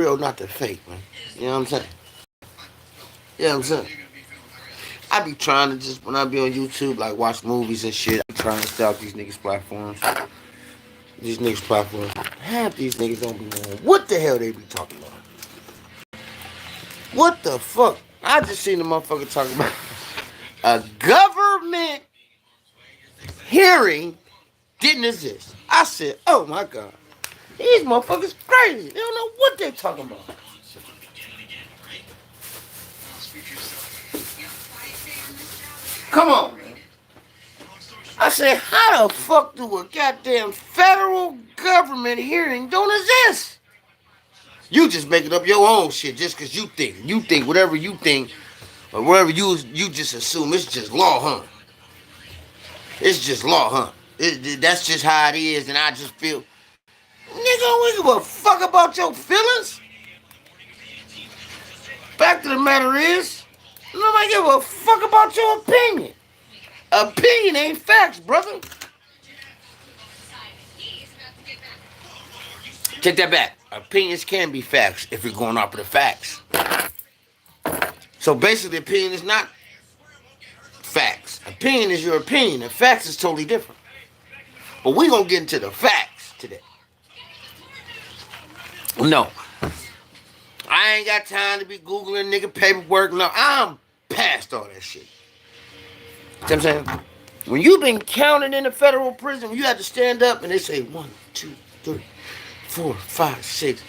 real, not the fake, man. You know what I'm saying? You know what I'm saying? I be trying to just, when I be on YouTube, like watch movies and shit, I be trying to stay off these niggas' platforms. These niggas' platforms. Half these niggas don't be knowing what the hell they be talking about. What the fuck? I just seen the motherfucker talking about a government hearing didn't exist. I said, oh my God. These motherfuckers crazy. They don't know what they talking about. Come on, man. I said, how the fuck do a goddamn federal government hearing don't exist? You just making up your own shit just because you think. You think whatever you think or whatever you just assume it's just law, huh? It's just law, huh? That's just how it is, and I just feel, nigga, don't give a fuck about your feelings. Fact of the matter is, nobody give a fuck about your opinion. Opinion ain't facts, brother. Take that back. Opinions can be facts if you're going off of the facts. So basically, opinion is not facts. Opinion is your opinion, and facts is totally different. But we gonna get into the facts today. No, I ain't got time to be Googling nigga paperwork. No, I'm past all that shit. You know what I'm saying? When you've been counted in a federal prison, you have to stand up and they say 1, 2, 3, 4, 5, 6.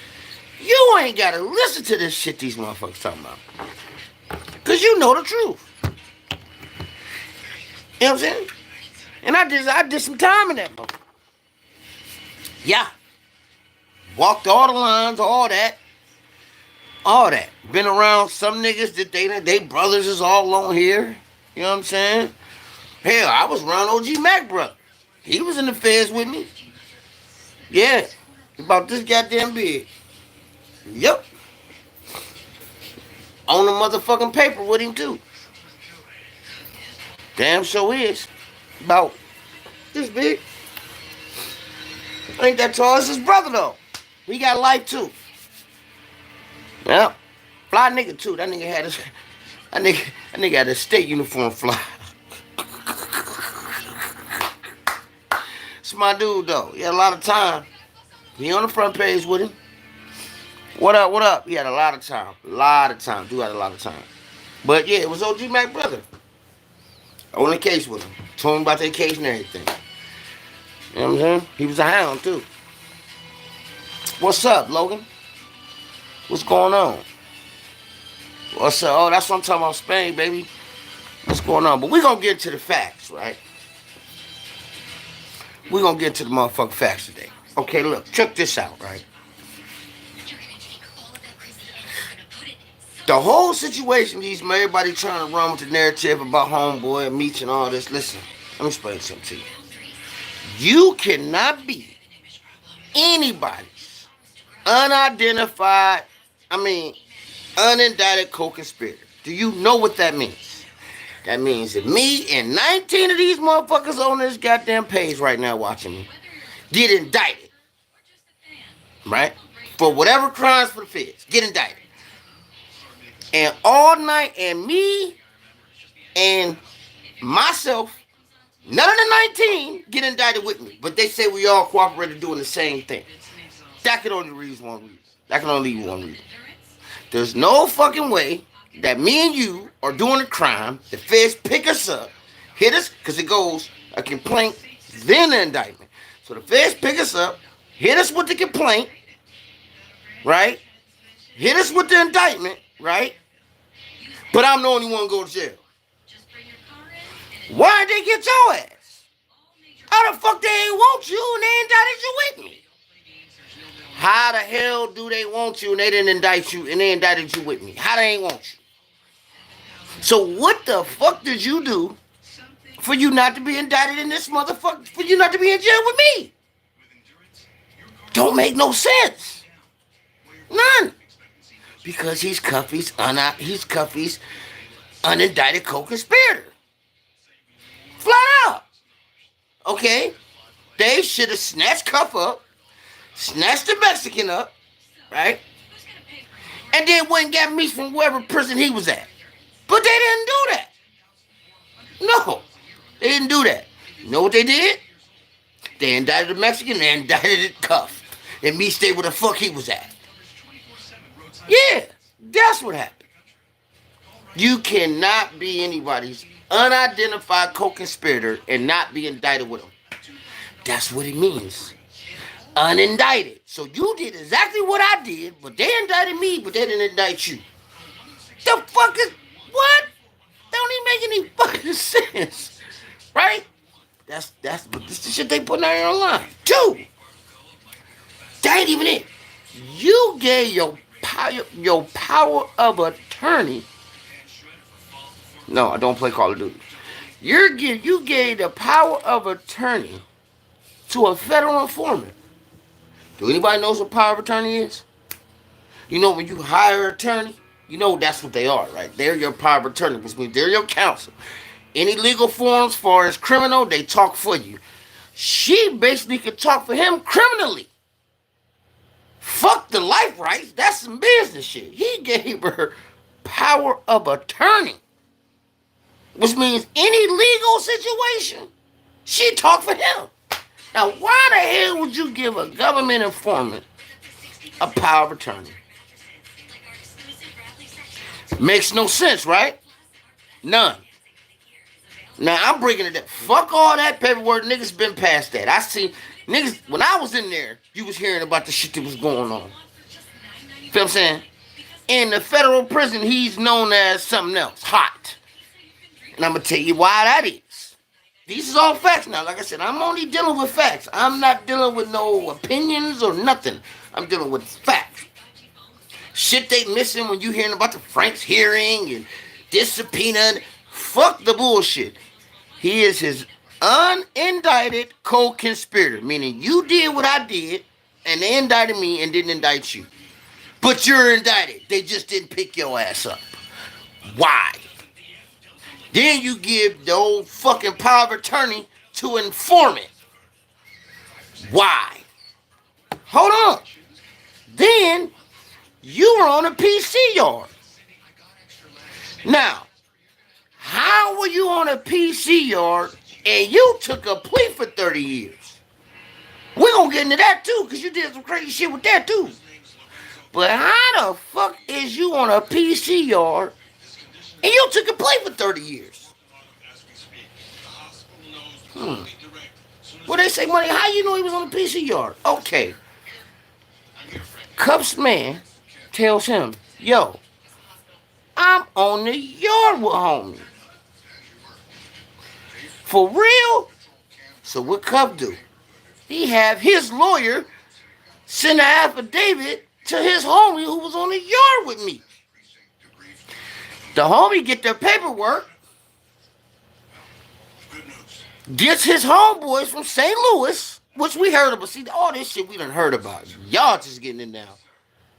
You ain't gotta listen to this shit these motherfuckers talking about. Cause you know the truth. You know what I'm saying? And I did some time in that book. Yeah. Walked all the lines, all that. All that. Been around some niggas that they brothers is all on here. You know what I'm saying? Hell, I was around OG Mac brother. He was in the feds with me. Yeah. About this goddamn big. Yep. On the motherfucking paper with him too. Damn sure is. About this big. Ain't that tall as his brother though. He got life too. Yeah. Fly nigga too. That nigga had his that nigga had a state uniform fly. It's my dude though. He had a lot of time. He on the front page with him. What up, what up? He had a lot of time. A lot of time. Dude had a lot of time. But yeah, it was OG Mac brother. On the case with him. Told him about their case and everything. You know what I'm saying? He was a hound too. What's up, Logan? What's going on? What's up? Oh, that's what I'm talking about, Spain, baby. What's going on? But we're going to get to the facts, right? We're going to get to the motherfucking facts today. Okay, look, check this out, right? The whole situation, everybody trying to run with the narrative about homeboy and meech and all this. Listen, let me explain something to you. You cannot be anybody's unidentified, unindicted co-conspirator. Do you know what that means? That means that me and 19 of these motherfuckers on this goddamn page right now watching me get indicted. Right? For whatever crimes for the feds. Get indicted. And all night, and me and myself, none of the 19 get indicted with me. But they say we all cooperated doing the same thing. That can only leave one reason. That can only leave one reason. There's no fucking way that me and you are doing a crime. The feds pick us up, hit us, because it goes a complaint, then an indictment. So the feds pick us up, hit us with the complaint, right? Hit us with the indictment, right? But I'm the only one go to jail. Why'd they get your ass? How the fuck they ain't want you and they indicted you with me? How the hell do they want you and they didn't indict you and they indicted you with me? How they ain't want you? So what the fuck did you do for you not to be indicted in this motherfucker, for you not to be in jail with me? Don't make no sense. None. Because he's Cuffy's unindicted co-conspirator. Flat out. Okay? They should have snatched Cuff up, snatched the Mexican up, right? And then went and got meech from wherever prison he was at. But they didn't do that. No, they didn't do that. You know what they did? They indicted the Mexican, they indicted the cuff. And meech stayed where the fuck he was at. Yeah, that's what happened. You cannot be anybody's unidentified co-conspirator and not be indicted with them. That's what it means. Unindicted. So you did exactly what I did, but they indicted me, but they didn't indict you. The fuck is what? That don't even make any fucking sense. Right? That's but this is the shit they put out here online. Two. That ain't even it. You gave your power of attorney. No, I don't play Call of Duty. You gave the power of attorney to a federal informant. Do anybody know what power of attorney is? You know when you hire an attorney, you know that's what they are, right? They're your power of attorney, which means they're your counsel. Any legal forms for his criminal, they talk for you. She basically could talk for him criminally. Fuck the life rights. That's some business shit. He gave her power of attorney. Which means any legal situation, she talked for him. Now, why the hell would you give a government informant a power of attorney? Makes no sense, right? None. Now, I'm breaking it down. Fuck all that paperwork. Niggas been past that. I see niggas, when I was in there, you was hearing about the shit that was going on. Feel what I'm saying? In the federal prison, he's known as something else. Hot. And I'm going to tell you why that is. These is all facts now. Like I said, I'm only dealing with facts. I'm not dealing with no opinions or nothing. I'm dealing with facts. Shit they missing when you hearing about the Frank's hearing and this subpoena. Fuck the bullshit. He is his unindicted co-conspirator. Meaning you did what I did and they indicted me and didn't indict you. But you're indicted. They just didn't pick your ass up. Why? Then you give the old fucking power of attorney to an informant. Why? Hold on. Then you were on a PC yard. Now, how were you on a PC yard and you took a plea for 30 years? We're going to get into that too because you did some crazy shit with that too. But how the fuck is you on a PC yard and you took a plea for 30 years? Well, they say, money, how you know he was on the PC yard? Okay. Cuff's man tells him, yo, I'm on the yard with homie. For real? So what Cuff do? He have his lawyer send an affidavit to his homie who was on the yard with me. The homie get their paperwork, gets his homeboys from St. Louis, which we heard about. See, all this shit we done heard about. Y'all just getting it now.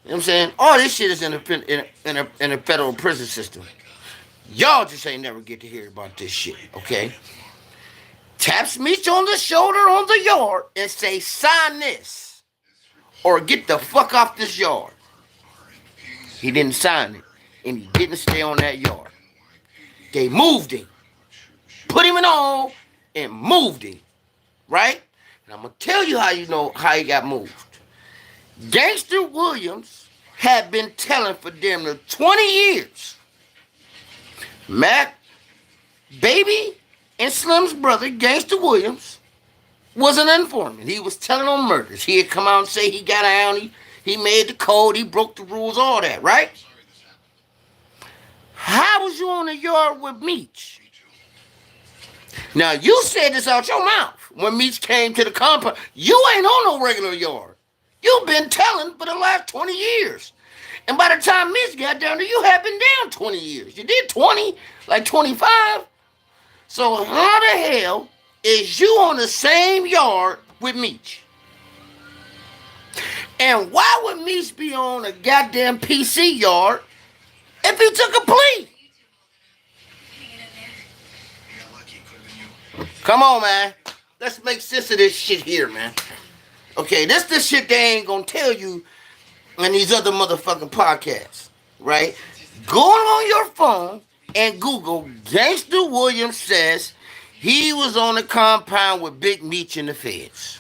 You know what I'm saying? All this shit is in a federal prison system. Y'all just ain't never get to hear about this shit, okay? Taps meech on the shoulder on the yard and say, sign this or get the fuck off this yard. He didn't sign it and he didn't stay on that yard. They moved him, put him in all, and moved him, right? And I'm going to tell you how he got moved. Gangster Williams had been telling for damn near 20 years. Mac, Baby, and Slim's brother, Gangster Williams, was an informant. He was telling on murders. He had come out and say he got out, he made the code, he broke the rules, all that, right? How was you on the yard with Meech? Now, you said this out your mouth when Meech came to the compound. You ain't on no regular yard. You've been telling for the last 20 years. And by the time Meech got down there, you had been down 20 years. You did 20, like 25. So how the hell is you on the same yard with Meech? And why would Meech be on a goddamn PC yard if he took a plea? Come on, man. Let's make sense of this shit here, man. Okay, this shit they ain't gonna tell you and these other motherfucking podcasts, right? Go on your phone and Google Gangster Williams says he was on the compound with Big Meech and the feds.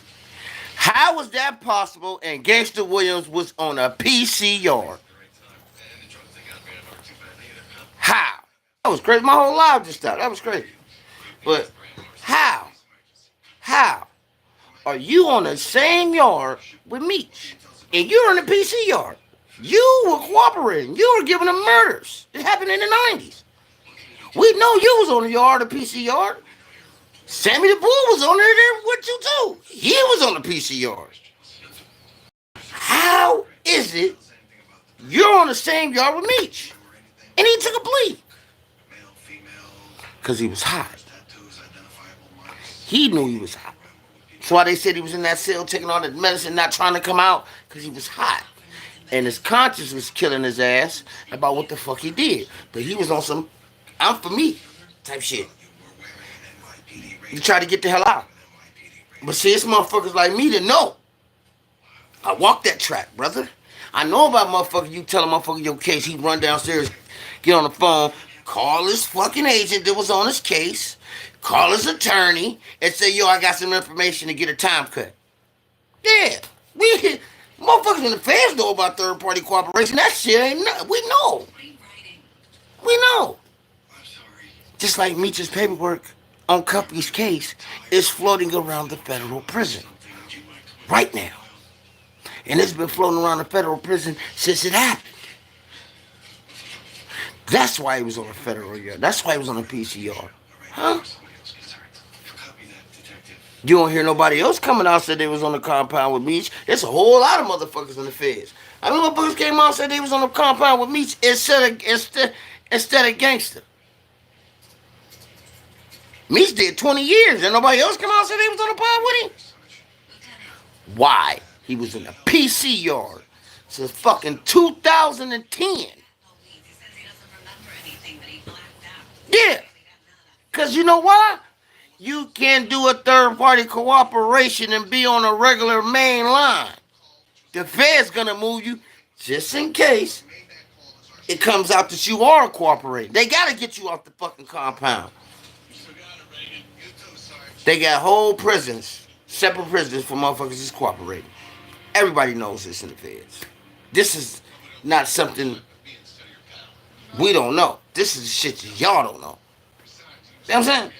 How was that possible? And Gangster Williams was on a PC yard. How? That was crazy. My whole life just stopped. That was crazy. But how? How are you on the same yard with Meech? And you're in the PC yard. You were cooperating. You were giving them murders. It happened in the 90s. We know you was on the yard, the PC yard. Sammy the Bull was on there with you too. He was on the PC yard. How is it you're on the same yard with Meech? And he took a plea. Because he was hot. He knew he was hot. That's why they said he was in that cell taking all the medicine, not trying to come out, because he was hot. And his conscience was killing his ass about what the fuck he did. But he was on some, I'm for me type shit. He tried to get the hell out. But see, it's motherfuckers like me that know. I walk that track, brother. I know about motherfucker, you tell a motherfucker your case, he run downstairs, get on the phone, call his fucking agent that was on his case, call his attorney, and say, yo, I got some information to get a time cut. Yeah, motherfuckers in the feds know about third-party cooperation. That shit ain't nothing. We know. We know. Just like Meech's paperwork on Cuffey's case is floating around the federal prison right now. And it's been floating around the federal prison since it happened. That's why he was on a federal yard. That's why he was on a PCR. Huh? You don't hear nobody else coming out and said they was on the compound with Meech. There's a whole lot of motherfuckers in the feds. I mean, motherfuckers came out and said they was on the compound with Meech instead of Gangster. Meech did 20 years and nobody else came out and said they was on the pod with him. Why? He was in a PC yard since fucking 2010. Yeah. Because you know why? You can't do a third-party cooperation and be on a regular main line. The Fed's gonna move you just in case it comes out that you are cooperating. They gotta get you off the fucking compound. They got whole prisons, separate prisons for motherfuckers just cooperating. Everybody knows this in the Feds. This is not something we don't know. This is shit that y'all don't know. You know what I'm saying?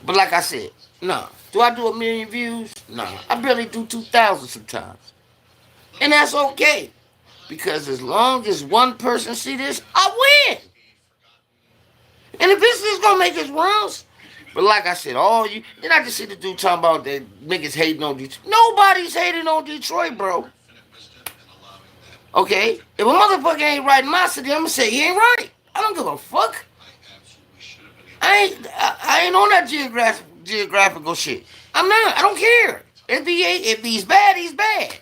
But like I said, nah. Do I do 1 million views? Nah. I barely do 2,000 sometimes. And that's okay. Because as long as one person see this, I win. And if this is gonna make us rounds, but like I said, then I just see the dude talking about that niggas hating on Detroit. Nobody's hating on Detroit, bro. Okay? If a motherfucker ain't right in my city, I'm gonna say he ain't right. I don't give a fuck. I ain't on that geographical shit. I'm not. I don't care. If he's bad, he's bad.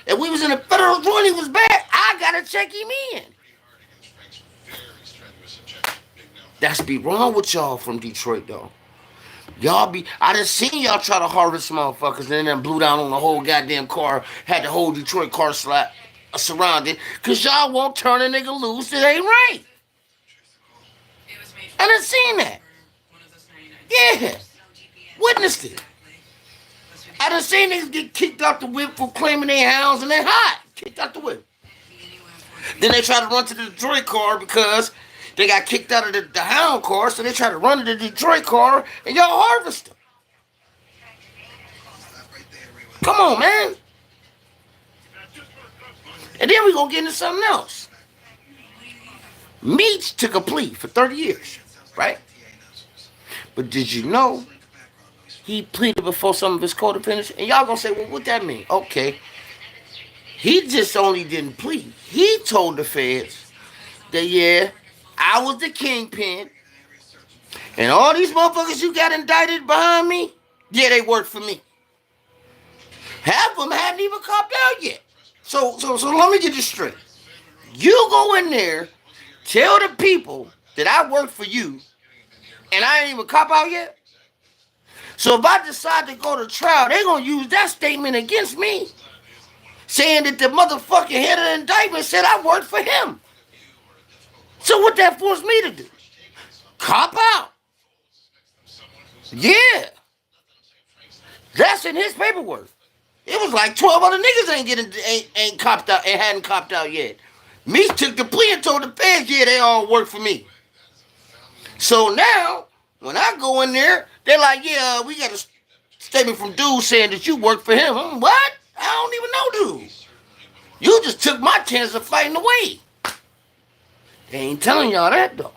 If we was in a federal joint, he was bad, I gotta check him in. That's be wrong with y'all from Detroit, though. I done seen y'all try to harvest motherfuckers and then blew down on the whole goddamn car, had the whole Detroit car surrounded, cause y'all won't turn a nigga loose that ain't right. I done seen that. Yeah. Witnessed it. I done seen niggas get kicked out the whip for claiming they hounds and they hot. Kicked out the whip. Then they try to run to the Detroit car because they got kicked out of the hound car, so they try to run to the Detroit car and y'all harvest them. Come on, man. And then we gonna get into something else. Meech took a plea for 30 years, right? But did you know he pleaded before some of his co-defendants? And y'all gonna say, well, what that mean? Okay. He just only didn't plead. He told the feds that, yeah, I was the kingpin. And all these motherfuckers you got indicted behind me, yeah, they worked for me. Half of them hadn't even copped out yet. So let me get this straight. You go in there, tell the people that I work for you, and I ain't even cop out yet. So if I decide to go to trial, they're going to use that statement against me. saying that the motherfucking head of the indictment said I worked for him. So what that forced me to do? Cop out. Yeah. That's in his paperwork. It was like 12 other niggas ain't copped out and hadn't copped out yet. Me took the plea and told the feds, yeah, they all work for me. So now, when I go in there, they're like, yeah, we got a statement from dude saying that you work for him. What? I don't even know dude. You just took my chance of fighting away. They ain't telling y'all that though.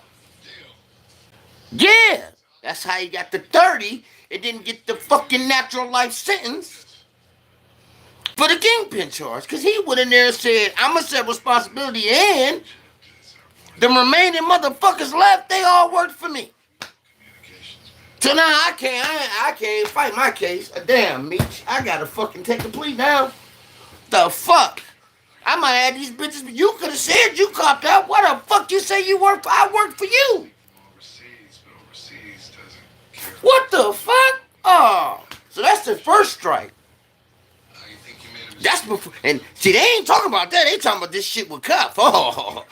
Yeah, that's how he got the 30 and didn't get the fucking natural life sentence for the kingpin charge. Because he went in there and said, I'm going to set responsibility, and the remaining motherfuckers left, they all worked for me. So now I can't fight my case. Damn, Meech, I got to fucking take the plea now. The fuck? I might add these bitches, but you could have said you copped out. What the fuck you say you work for? I work for you. What the fuck? Oh, so that's the first strike. That's before, and see, they ain't talking about that. They talking about this shit with cops. Oh.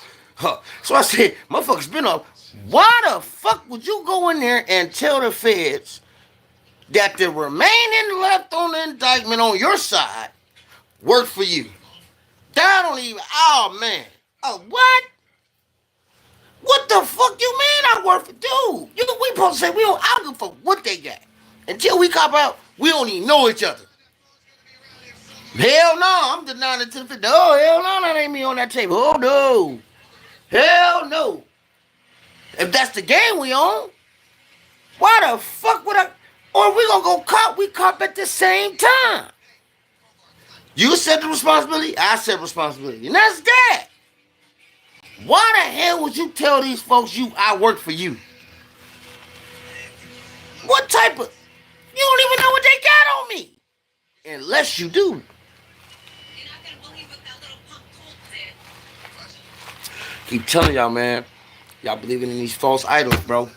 So I said, motherfuckers been up. Why the fuck would you go in there and tell the feds that the remaining left on the indictment on your side worked for you? That don't even, oh man. Oh, what? What the fuck you mean I work for? Dude, we supposed to say we don't argue for what they got. Until we cop out, we don't even know each other. Hell no, I'm denying it to the feds. Oh, hell no, that ain't me on that table. Oh no. Hell no. If that's the game we on, why the fuck would I? Or we gonna go cop? We cop at the same time. You said the responsibility, I said responsibility, and that's that. Why the hell would you tell these folks I work for you? What type of? You don't even know what they got on me, unless you do. You're not gonna believe what that little punk did. Keep telling y'all, man. Y'all believing in these false idols, bro.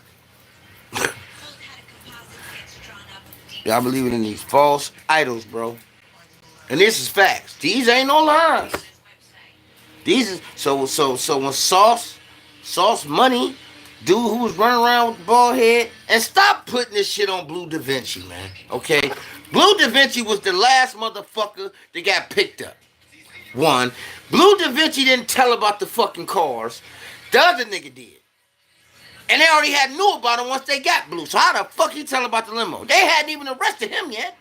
Y'all believing in these false idols, bro. And this is facts. These ain't no lies. These is so when Sauce Money, dude who was running around with the bald head, and stop putting this shit on Blue Da Vinci, man. Okay? Blue Da Vinci was the last motherfucker that got picked up. One, Blue Da Vinci didn't tell about the fucking cars. The other nigga did. And they already knew about him once they got Blue. So how the fuck he tell about the limo? They hadn't even arrested him yet.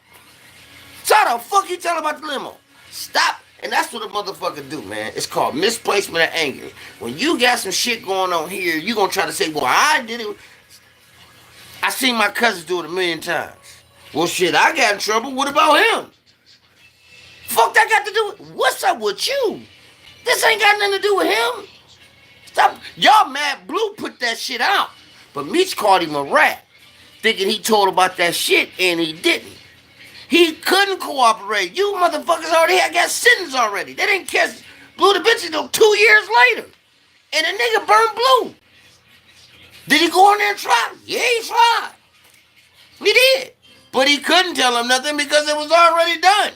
So how the fuck he tell about the limo? Stop. And that's what a motherfucker do, man. It's called misplacement of anger. When you got some shit going on here, you gonna try to say, well, I did it. I seen my cousins do it 1,000,000 times. Well, shit, I got in trouble. What about him? Fuck that got to do with, what's up with you? This ain't got nothing to do with him. Stop. Y'all mad Blue put that shit out. But Meech called him a rat, thinking he told about that shit, and he didn't. He couldn't cooperate. You motherfuckers already got sentenced already. They didn't catch Blue Da Vinci until 2 years later. And the nigga burned Blue. Did he go in there and try? Yeah, he tried. He did. But he couldn't tell him nothing because it was already done.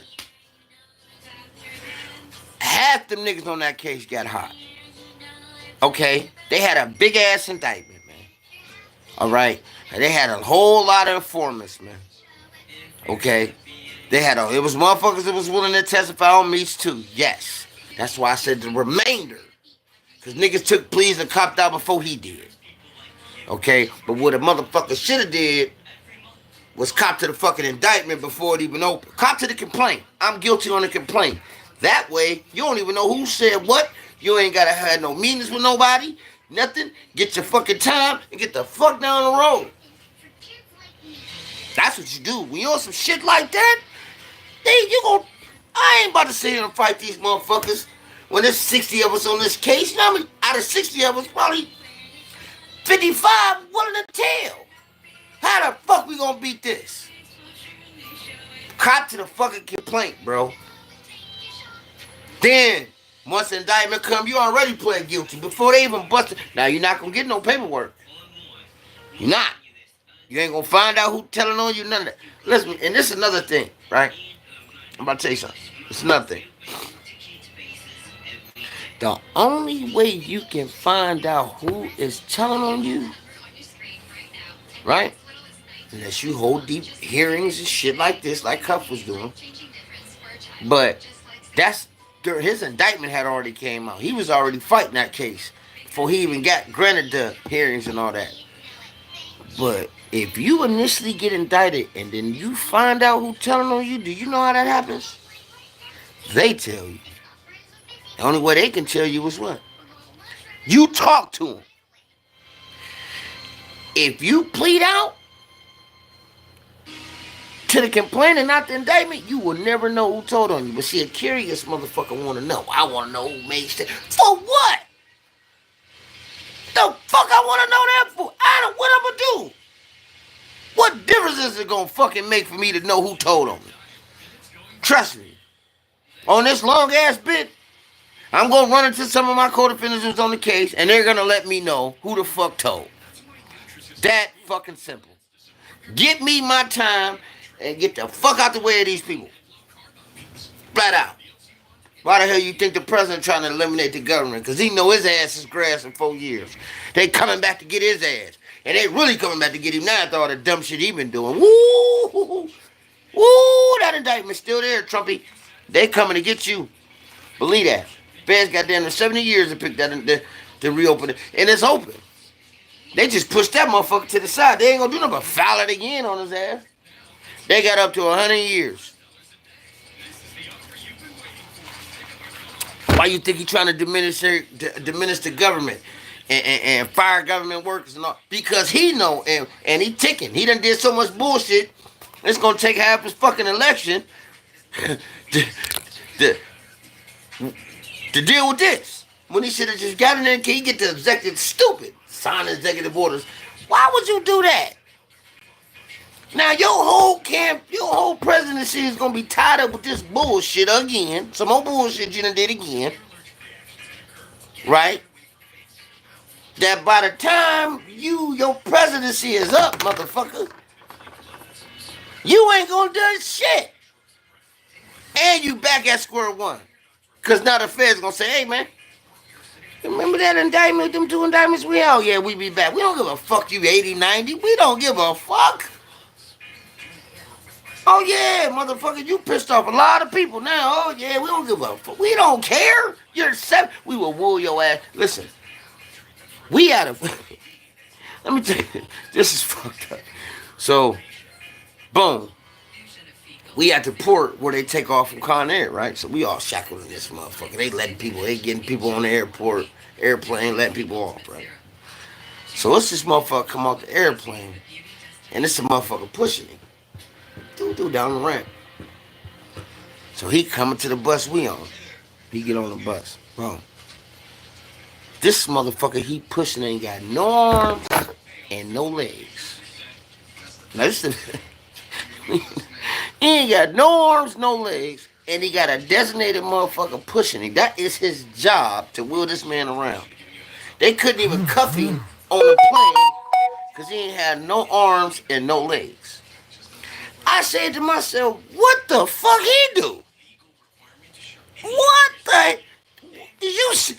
Half them niggas on that case got hot. Okay? They had a big ass indictment, man. Alright? And they had a whole lot of informants, man. Okay? They had it was motherfuckers that was willing to testify on Meech too. Yes. That's why I said the remainder. Because niggas took pleas and copped out before he did. Okay? But what a motherfucker should have did was cop to the fucking indictment before it even opened. Cop to the complaint. I'm guilty on the complaint. That way, you don't even know who said what. You ain't gotta have no meetings with nobody. Nothing. Get your fucking time and get the fuck down the road. That's what you do. When you on some shit like that, I ain't about to sit here and fight these motherfuckers when there's 60 of us on this case. You know what I mean? Out of 60 of us, probably 55 willing to tell. How the fuck we gonna beat this? Cop to the fucking complaint, bro. Then, once the indictment come, you already pled guilty before they even busted. Now, you're not gonna get no paperwork. You're not. You ain't gonna find out who telling on you, none of that. Listen, and this is another thing, right? I'm about to tell you something. It's another thing. The only way you can find out who is telling on you, right? Unless you hold deep hearings and shit like this, like Cuff was doing. But that's his indictment had already came out. He was already fighting that case before he even got granted the hearings and all that. But if you initially get indicted and then you find out who's telling on you, do you know how that happens? They tell you. The only way they can tell you is what? You talk to them. If you plead out to the complaint and not the indictment, you will never know who told on you. But see, a curious motherfucker want to know. I want to know who made shit. For what? The fuck I want to know that for? What I'm going to do? What difference is it going to fucking make for me to know who told on me? Trust me. On this long ass bit, I'm going to run into some of my co-defendants who's on the case, and they're going to let me know who the fuck told. That fucking simple. Get me my time and get the fuck out the way of these people. Flat out. Why the hell you think the president trying to eliminate the government? Because he know his ass is grass in 4 years. They coming back to get his ass. And they really coming back to get him now after all the dumb shit he been doing. Woo! Woo! That indictment's still there, Trumpy. They coming to get you. Believe that. Feds got down to 70 years to pick that to reopen it. And it's open. They just pushed that motherfucker to the side. They ain't gonna do nothing but file it again on his ass. They got up to 100 years. Why you think he trying to diminish the government and fire government workers and all? Because he know and he ticking. He done did so much bullshit. It's gonna take half his fucking election to deal with this. When he should have just got in there, can he get the executive stupid? Sign executive orders. Why would you do that? Now your whole presidency is gonna be tied up with this bullshit again. Some more bullshit you done did again. Right? That by the time your presidency is up, motherfucker, you ain't gonna do shit. And you back at square one. Cause now the feds gonna say, hey man, remember that indictment, them 2 indictments we had? Oh yeah, we be back. We don't give a fuck you 80, 90. We don't give a fuck. Oh yeah, motherfucker, you pissed off a lot of people now. Oh yeah, we don't give a fuck. We don't care. You're 7. We will woo your ass. Listen, we had a. Let me tell you, this is fucked up. So, boom. We at the port where they take off from Con Air, right? So we all shackled in this motherfucker. They getting people on the airplane, letting people off, right? So it's this motherfucker come off the airplane, and it's a motherfucker pushing him. Dude down the ramp. So he coming to the bus we on. He get on the bus. Bro. This motherfucker he pushing ain't got no arms and no legs. Now this is he ain't got no arms, no legs, and he got a designated motherfucker pushing him. That is his job to wheel this man around. They couldn't even cuff him on the plane because he ain't had no arms and no legs. I said to myself, what the fuck he do? What the?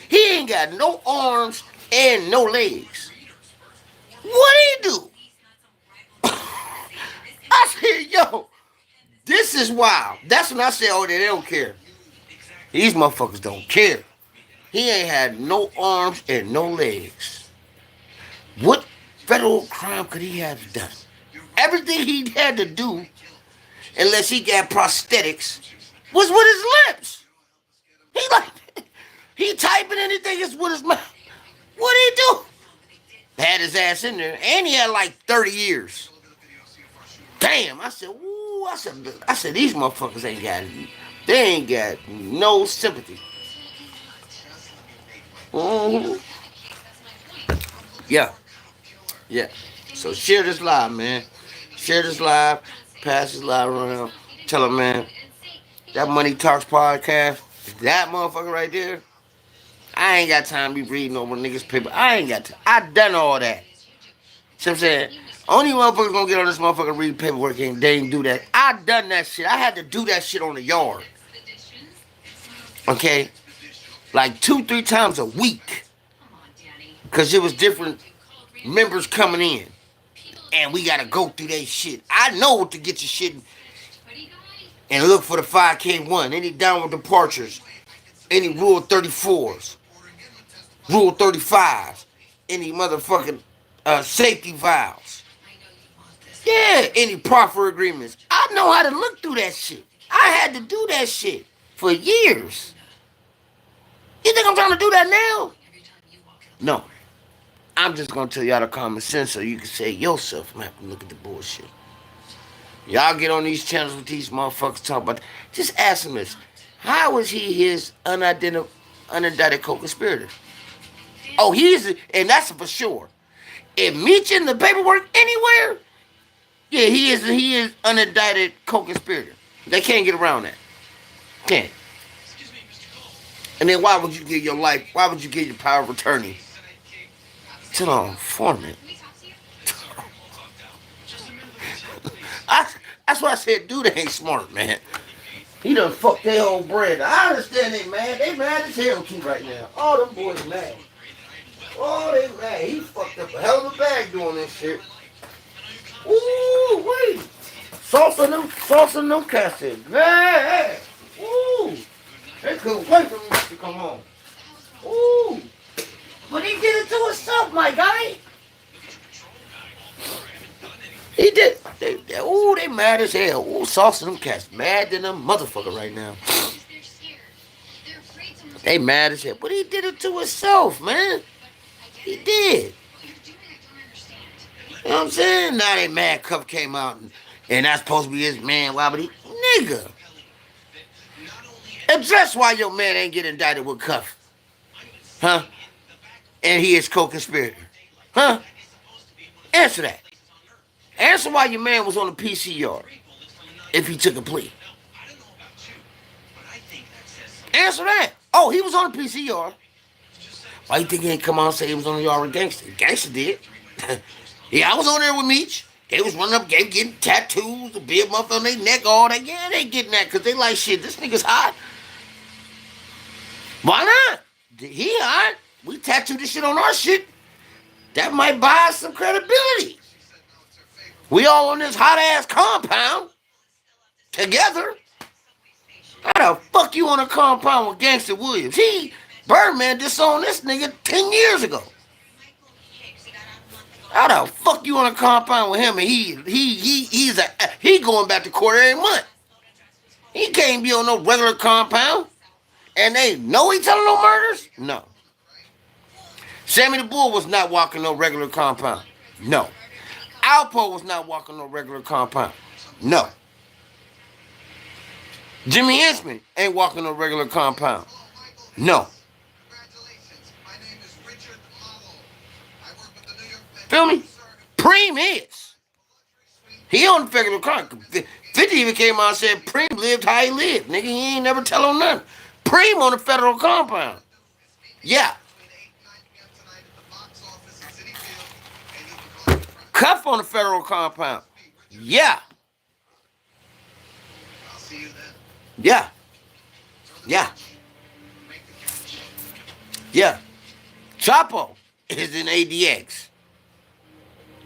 He ain't got no arms and no legs. What he do? I said, yo, this is wild. That's when I said, oh, they don't care. These motherfuckers don't care. He ain't had no arms and no legs. What federal crime could he have done? Everything he had to do, unless he got prosthetics, was with his lips. He typing anything is with his mouth. What'd he do? Had his ass in there, and he had like 30 years. Damn, I said, ooh, I said, these motherfuckers they ain't got no sympathy. Mm-hmm. Yeah. So share this live, man. Share this live. Pass this live around. Tell them, man, that Money Talks podcast, that motherfucker right there, I ain't got time to be reading over niggas' paper. I ain't got time. I done all that. See what I'm saying? Only motherfuckers gonna get on this motherfucker read paperwork and they ain't do that. I done that shit. I had to do that shit on the yard. Okay? like 2-3 times a week. Because it was different members coming in. And we got to go through that shit. I know what to get your shit and look for the 5K1. Any downward departures. Any Rule 34s. Rule 35s. Any motherfucking safety valves. Yeah, any proffer agreements. I know how to look through that shit. I had to do that shit for years. You think I'm trying to do that now? No. I'm just going to tell y'all the common sense so you can say yourself, man, look at the bullshit. Y'all get on these channels with these motherfuckers talk about, just ask them this. How is he his unindicted co-conspirator? Oh, and that's for sure. If Meech in the paperwork anywhere, yeah, he is unindicted co-conspirator. They can't get around that. Can't. And then why would you give your life, why would you give your power of attorney to the informant? That's why I said, dude, they ain't smart, man. He done fucked their whole bread. I understand they mad. They mad as hell too right now. All them boys mad. Oh, they mad. He fucked up a hell of a bag doing this shit. Ooh, wait. Saucing them cassettes. Hey. Ooh. They couldn't wait for me to come home. Ooh. But he did it to himself, my guy. He did. They mad as hell. Ooh, saucing them cats. Mad than them motherfucker right now. They mad as hell. But he did it to himself, man. He did. You know what I'm saying? Now they mad Cuff came out and that's supposed to be his man. Why would he? Nigga. Address why your man ain't get indicted with Cuff. Huh? And he is co-conspirator. Huh? Answer that. Answer why your man was on the PCR if he took a plea. Answer that. Oh, he was on the PCR. Why you think he ain't come out and say he was on the yard with Gangster? Gangster did. Yeah, I was on there with Meech. They was running up, getting tattoos, the big muff on their neck, all that. Yeah, they getting that because they like shit. This nigga's hot. Why not? He hot. We tattooed this shit on our shit. That might buy us some credibility. We all on this hot ass compound together. How the fuck you on a compound with Gangster Williams? Birdman disowned this nigga 10 years ago. How the fuck you on a compound with him and he going back to court every month? He can't be on no regular compound. And they know he telling no murders? No. Sammy the Bull was not walking no regular compound. No. Alpo was not walking no regular compound. No. Jimmy Henchman ain't walking no regular compound. No. Feel me? Preem is. He on the regular compound. 50 even came out and said Preem lived how he lived. Nigga, he ain't never tell on nothing. Preem on the federal compound. Yeah. Cuff on the federal compound. Yeah. Yeah. Yeah. Yeah. Chapo is in ADX.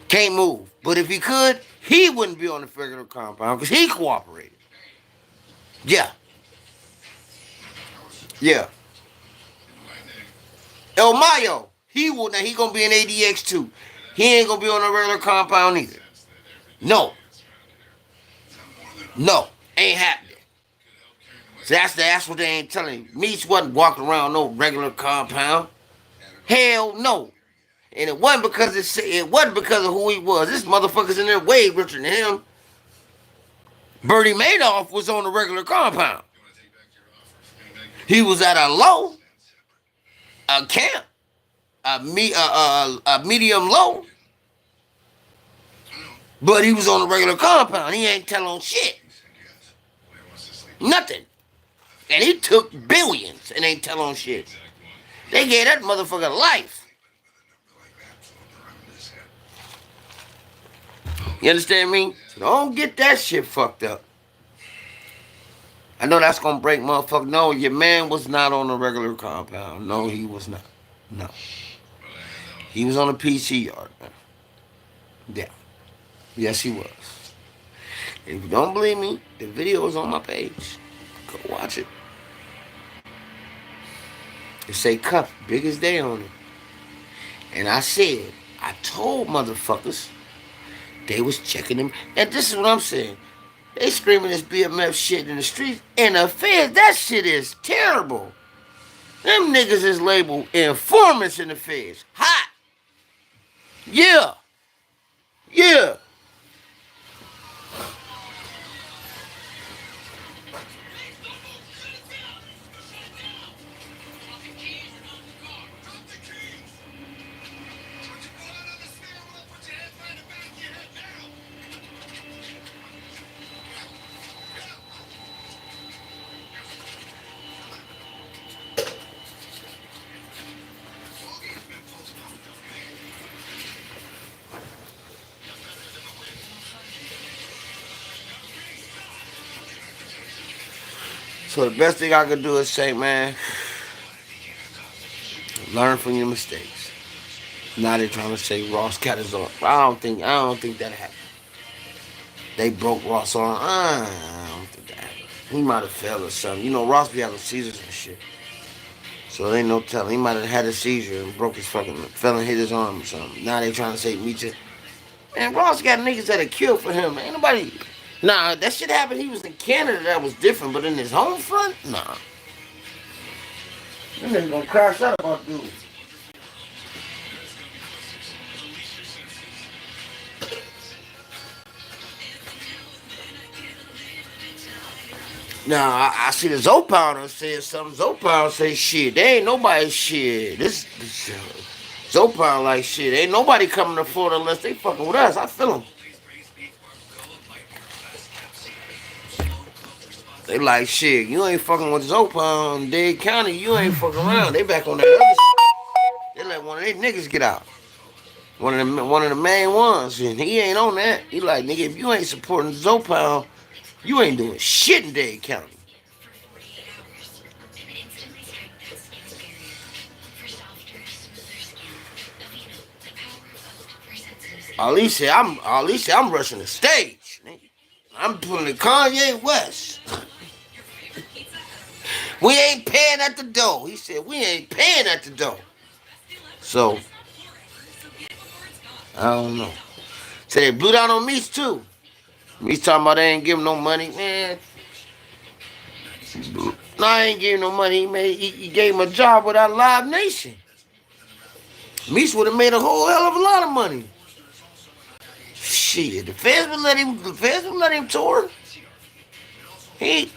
Can't move. But if he could, he wouldn't be on the federal compound because he cooperated. Yeah. Yeah. El Mayo, he gonna be in ADX too. He ain't gonna be on a regular compound either. No. No. Ain't happening. So that's what they ain't telling you. Meech wasn't walking around no regular compound. Hell no. And it wasn't because of who he was. This motherfucker's in there way richer than him. Bernie Madoff was on a regular compound. He was at a low, a camp, a medium low, but he was on a regular compound. He ain't telling shit. Nothing. And he took billions and ain't telling shit. They gave that motherfucker life. You understand me? So don't get that shit fucked up. I know that's gonna break motherfucker. No, your man was not on a regular compound. No, he was not. No. He was on a PC yard, man. Yeah. Yes, he was. If you don't believe me, the video is on my page. Go watch it. It say cuff, big as day on it. And I said, I told motherfuckers they was checking him. And this is what I'm saying. They screaming this BMF shit in the streets. And the feds, that shit is terrible. Them niggas is labeled informants in the feds. Hot. Yeah. Yeah. So the best thing I could do is say, man, learn from your mistakes. Now they're trying to say Ross got his arm. I don't think that happened. They broke Ross' arm. I don't think that happened. He might have fell or something. You know, Ross be having seizures and shit. So there ain't no telling. He might have had a seizure and broke his fucking, fell and hit his arm or something. Now they trying to say meech. Man, Ross got niggas that are killed for him. Ain't nobody. Nah, that shit happened. He was in Canada. That was different. But in his home front, nah. Them niggas gonna crash out about dude. Now, I see the Zopal said something. Zopal say shit. They ain't nobody shit. This Zopal like shit. Ain't nobody coming to Florida unless they fucking with us. I feel them. They like shit. You ain't fucking with Zopal in Dade County. You ain't fucking around. They back on that other shit. They let one of their niggas get out. One of the main ones. And he ain't on that. He like, nigga, if you ain't supporting Zopal, you ain't doing shit in Dade County. Alicia, I'm rushing the stage. I'm putting the Kanye West. We ain't paying at the door. He said, we ain't paying at the door. So, I don't know. So they blew down on Meech too. Meech talking about they ain't giving no money. Man, no, I ain't giving no money. He gave him a job without Live Nation. Meech would have made a whole hell of a lot of money. Shit, the feds would let him tour. He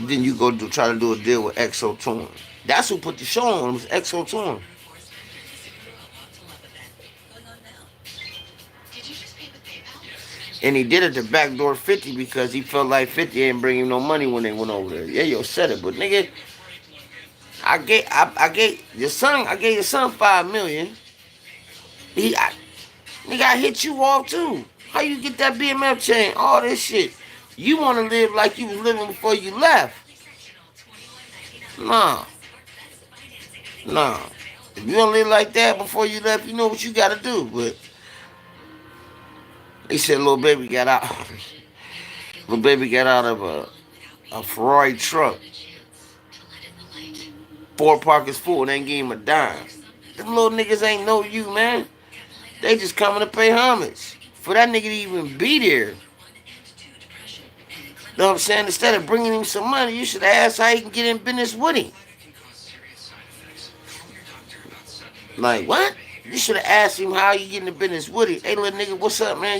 then you go try to do a deal with XO Touring. That's who put the show on, was XO Touring. And he did it to backdoor 50 because he felt like 50 didn't bring him no money when they went over there. Yeah, yo said it, but nigga, I gave your son $5 million. Nigga, I hit you off too. How you get that BMF chain? All this shit. You want to live like you was living before you left. Nah. If you don't live like that before you left, you know what you got to do. But they said little baby got out. Little baby got out of a Ferrari truck. 4 pockets full and ain't give him a dime. Them little niggas ain't know you, man. They just coming to pay homage. For that nigga to even be there. You know what I'm saying? Instead of bringing him some money, you should ask how he can get in business with him. Like, what? You should have asked him how you get in business with him. Hey, little nigga, what's up, man?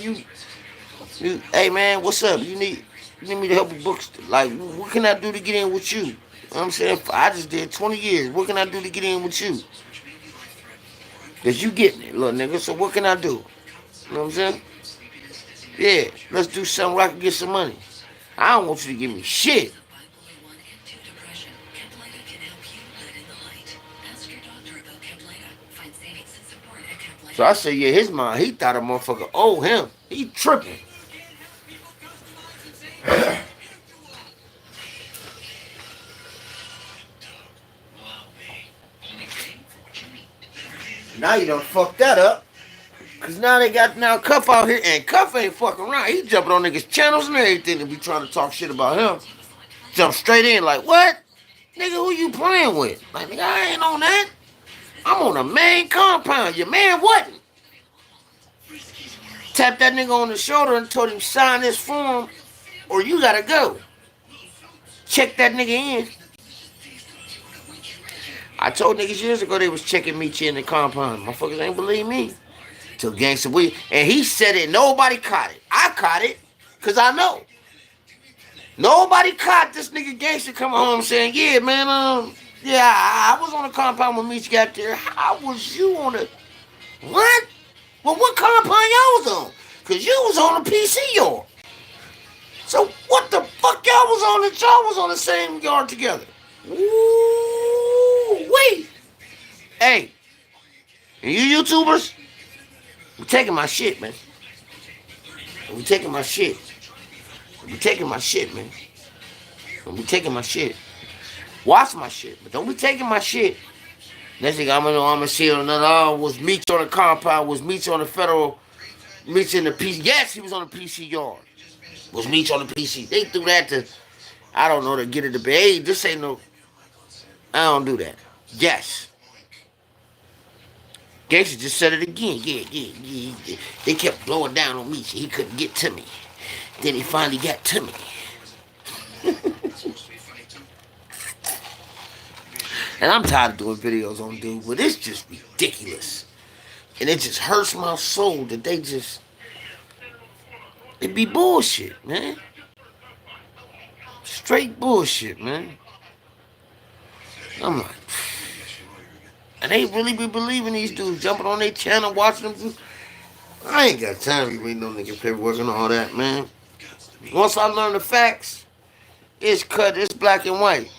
Hey, man, what's up? You need me to help you book? Like, what can I do to get in with you? You know what I'm saying? I just did 20 years. What can I do to get in with you? Because you getting it, little nigga. So what can I do? You know what I'm saying? Yeah, let's do something where I can get some money. I don't want you to give me shit. So I said, yeah, his mind, he thought a motherfucker owed him. He tripping. Now you done fucked that up. Cause now they got now Cuff out here and Cuff ain't fucking around. He jumping on niggas channels and everything to be trying to talk shit about him. Jump straight in like, what? Nigga, who you playing with? Like, nigga, I ain't on that. I'm on the main compound. Your man wasn't. Tapped that nigga on the shoulder and told him sign this form or you gotta go. Check that nigga in. I told niggas years ago they was checking Meech in the compound. Motherfuckers ain't believe me. Till Gangsta we and he said it, nobody caught it. I caught it, cause I know. Nobody caught this nigga Gangsta coming home saying, yeah, man, yeah, I was on the compound when Meech got there. How was you on the what? Well, what compound y'all was on? Cause you was on the PC yard. So what the fuck y'all was on that y'all was on the same yard together? Ooh, wait. Hey, and you YouTubers, we taking my shit, man. We taking my shit. We taking my shit, man. We taking my shit. Watch my shit, but don't be taking my shit. Next thing I'm gonna see another. Oh, was Meech on the compound? Was Meech on the federal? Meech in the PC? Yes, he was on the PC yard. Was Meech on the PC? They threw that to, I don't know, to get it to be. Hey, this ain't no. I don't do that. Yes. Gangsta just said it again. Yeah. They kept blowing down on Meech. He couldn't get to me. Then he finally got to me. And I'm tired of doing videos on dude, but it's just ridiculous. And it just hurts my soul that they just, it be bullshit, man. Straight bullshit, man. I'm like, and they really be believing these dudes, jumping on their channel, watching them. I ain't got time to read no nigga paperwork and all that, man. Once I learn the facts, it's cut, it's black and white.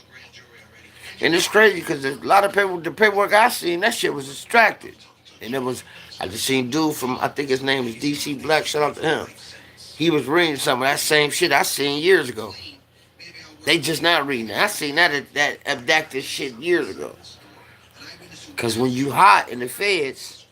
And it's crazy because a lot of people, the paperwork I seen, that shit was extracted. And it was, I just seen dude from, I think his name is DC Black, shout out to him. He was reading some of that same shit I seen years ago. They just not reading it. I seen that abducted shit years ago. Because when you hot in the feds,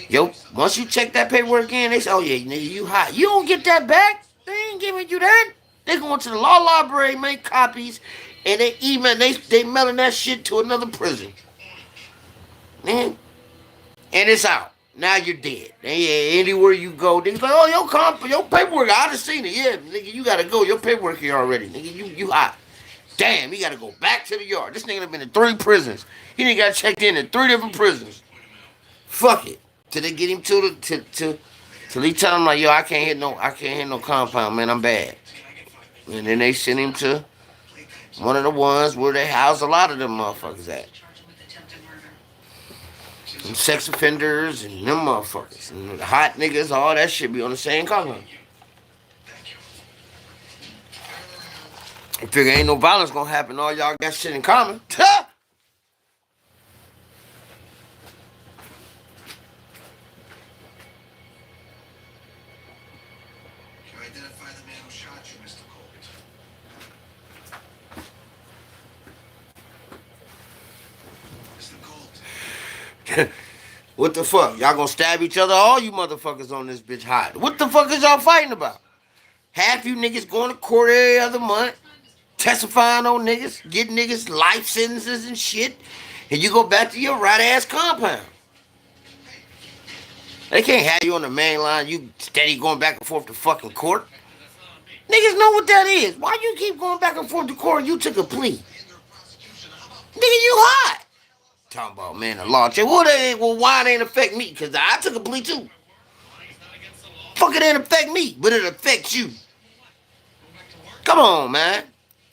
yo, once you check that paperwork in, they say, oh yeah, nigga, you hot. You don't get that back. They ain't giving you that. They going to the law library, make copies, and they mailing that shit to another prison. Man. And it's out. Now you're dead. And yeah, anywhere you go, they like, oh, your paperwork, I done seen it. Yeah, nigga, you gotta go. Your paperwork here already. Nigga, you hot. Damn, he gotta go back to the yard. This nigga done been in 3 prisons. He done got checked in 3 different prisons. Fuck it. Till they get him till he tell him like, yo, I can't hit no compound, man, I'm bad. And then they send him to one of the ones where they house a lot of them motherfuckers at. And sex offenders and them motherfuckers. And the hot niggas, all that shit be on the same compound. I figure ain't no violence gonna happen, all y'all got shit in common. What the fuck? Y'all gonna stab each other? All you motherfuckers on this bitch hot. What the fuck is y'all fighting about? Half you niggas going to court every other month, testifying on niggas, getting niggas life sentences and shit, and you go back to your right ass compound. They can't have you on the main line, you steady going back and forth to fucking court. Niggas know what that is. Why you keep going back and forth to court and you took a plea? Nigga, you hot. Talking about, man, the law change. Well, why it ain't affect me? Because I took a plea too. Fuck, it ain't affect me, but it affects you. Come on, man.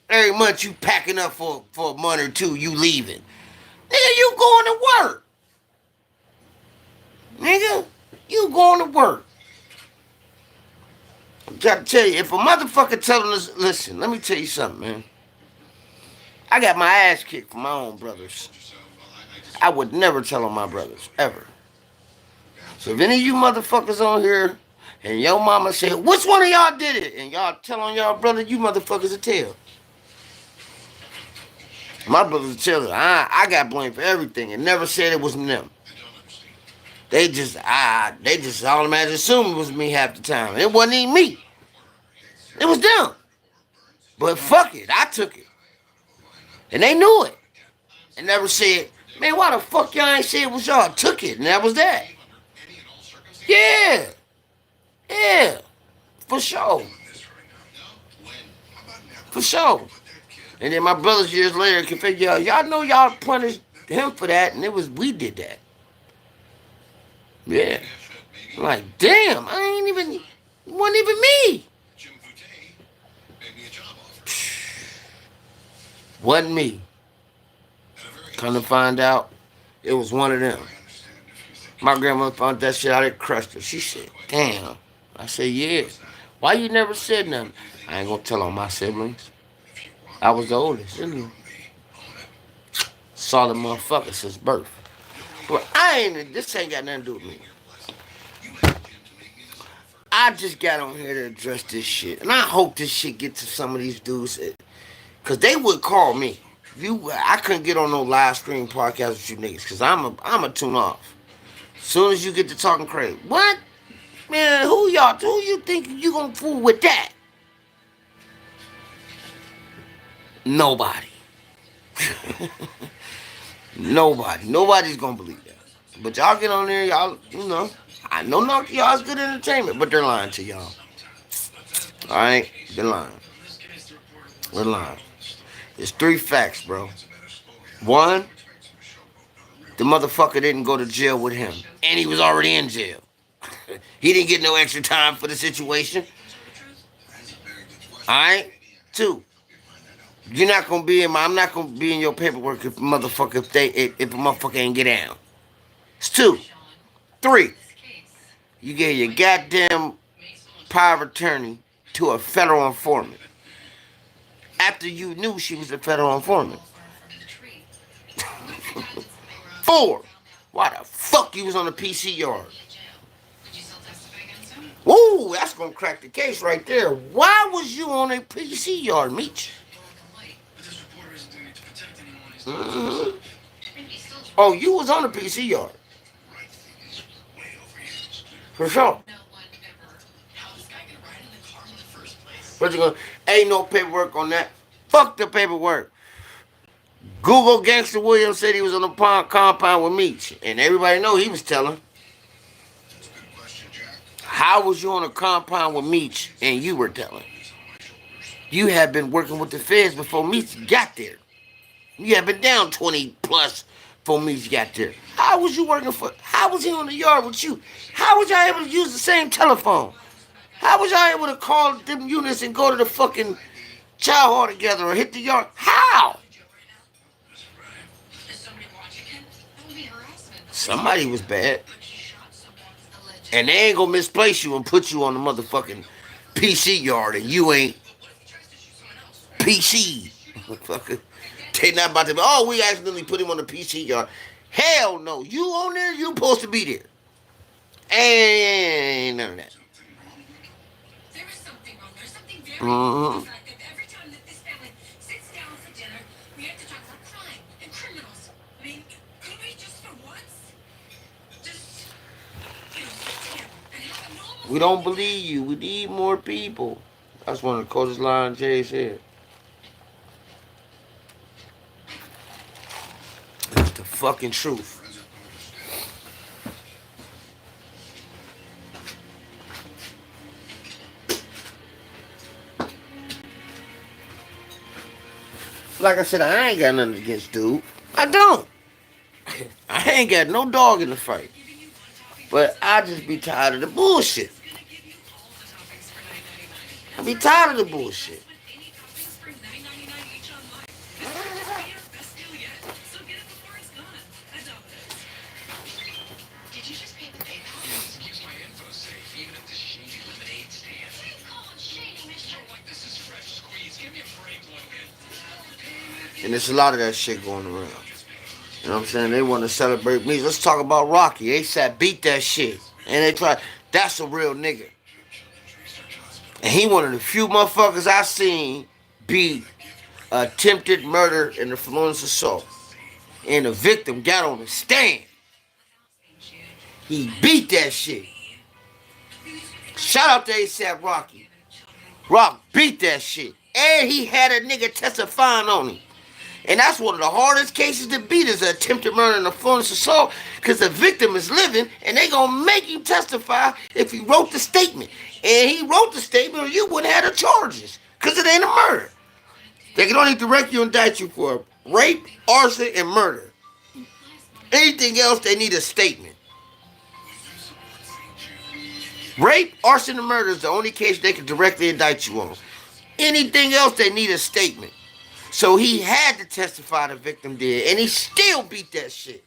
Every month you packing up for a month or two, you leaving. Nigga, you going to work. Nigga, you going to work. I gotta tell you, if a motherfucker telling us, listen, let me tell you something, man. I got my ass kicked from my own brothers. I would never tell on my brothers, ever. So if any of you motherfuckers on here and your mama say, which one of y'all did it? And y'all tell on y'all brother, you motherfuckers will tell. My brothers will tell you, I got blamed for everything and never said it was them. They just automatically assumed it was me half the time. It wasn't even me. It was them. But fuck it, I took it. And they knew it. And never said, man, why the fuck y'all ain't say it was y'all? Took it, and that was that. Yeah. Yeah. For sure. For sure. And then my brothers years later can figure out, y'all know y'all punished him for that, and we did that. Yeah. I'm like, damn, it wasn't even me. Wasn't me. Come to find out, it was one of them. My grandmother found that shit out, it crushed her. She said, damn. I said, yeah. Why you never said nothing? I ain't gonna tell on my siblings. I was the oldest, you solid motherfucker since birth. But this ain't got nothing to do with me. I just got on here to address this shit. And I hope this shit gets to some of these dudes. Cause they would call me. I couldn't get on no live stream podcast with you niggas. Cause I'm a tune off. Soon as you get to talking crazy. What? Man, who you think you gonna fool with that? Nobody. Nobody. Nobody's gonna believe that. But y'all get on there, y'all, I know y'all's good entertainment, but they're lying to y'all. Alright? They're lying. They're lying. There's 3 facts, bro. 1, the motherfucker didn't go to jail with him. And he was already in jail. He didn't get no extra time for the situation. Alright? 2, I'm not gonna be in your paperwork if a motherfucker ain't get down. It's 2. 3, you gave your goddamn power of attorney to a federal informant after you knew she was a federal informant. 4, why the fuck you was on the PC yard? Woo, that's gonna crack the case right there. Why was you on a PC yard, meech? Mm-hmm. Oh, you was on the PC yard. For sure. But you gonna, ain't no paperwork on that. Fuck the paperwork. Google Gangster Williams said he was on the compound with Meech. And everybody know he was telling. How was you on a compound with Meech and you were telling? You had been working with the feds before Meech got there. You had been down 20 plus before Meech got there. How was you working for? How was he on the yard with you? How was y'all able to use the same telephone? How was y'all able to call them units and go to the fucking child hall together or hit the yard? How? Somebody was bad. And they ain't gonna misplace you and put you on the motherfucking PC yard and you ain't PC. They not about to be, oh, we accidentally put him on the PC yard. Hell no. You on there, you supposed to be there. Ain't none of that. There is something wrong. There's something very wrong. Every time that this family sits down for dinner, we have to talk about crime and criminals. I mean, could we just for once? Just, sit together and have a normal. We don't believe you. We need more people. That's one of the coldest lines Jay said. That's the fucking truth. Like I said, I ain't got nothing against dude. I don't. I ain't got no dog in the fight. But I just be tired of the bullshit. I be tired of the bullshit. And there's a lot of that shit going around. You know what I'm saying? They want to celebrate me. Let's talk about Rocky. ASAP beat that shit. And they try. That's a real nigga. And he one of the few motherfuckers I seen beat attempted murder and the felonious assault. And the victim got on the stand. He beat that shit. Shout out to ASAP Rocky. Rock beat that shit. And he had a nigga testifying on him. And that's one of the hardest cases to beat is attempted murder and offense assault, because the victim is living and they gonna make you testify if he wrote the statement. And he wrote the statement or you wouldn't have the charges, because it ain't a murder. They can only direct you and indict you for rape, arson, and murder. Anything else, they need a statement. Rape, arson, and murder is the only case they can directly indict you on. Anything else, they need a statement. So he had to testify the victim did, and he still beat that shit.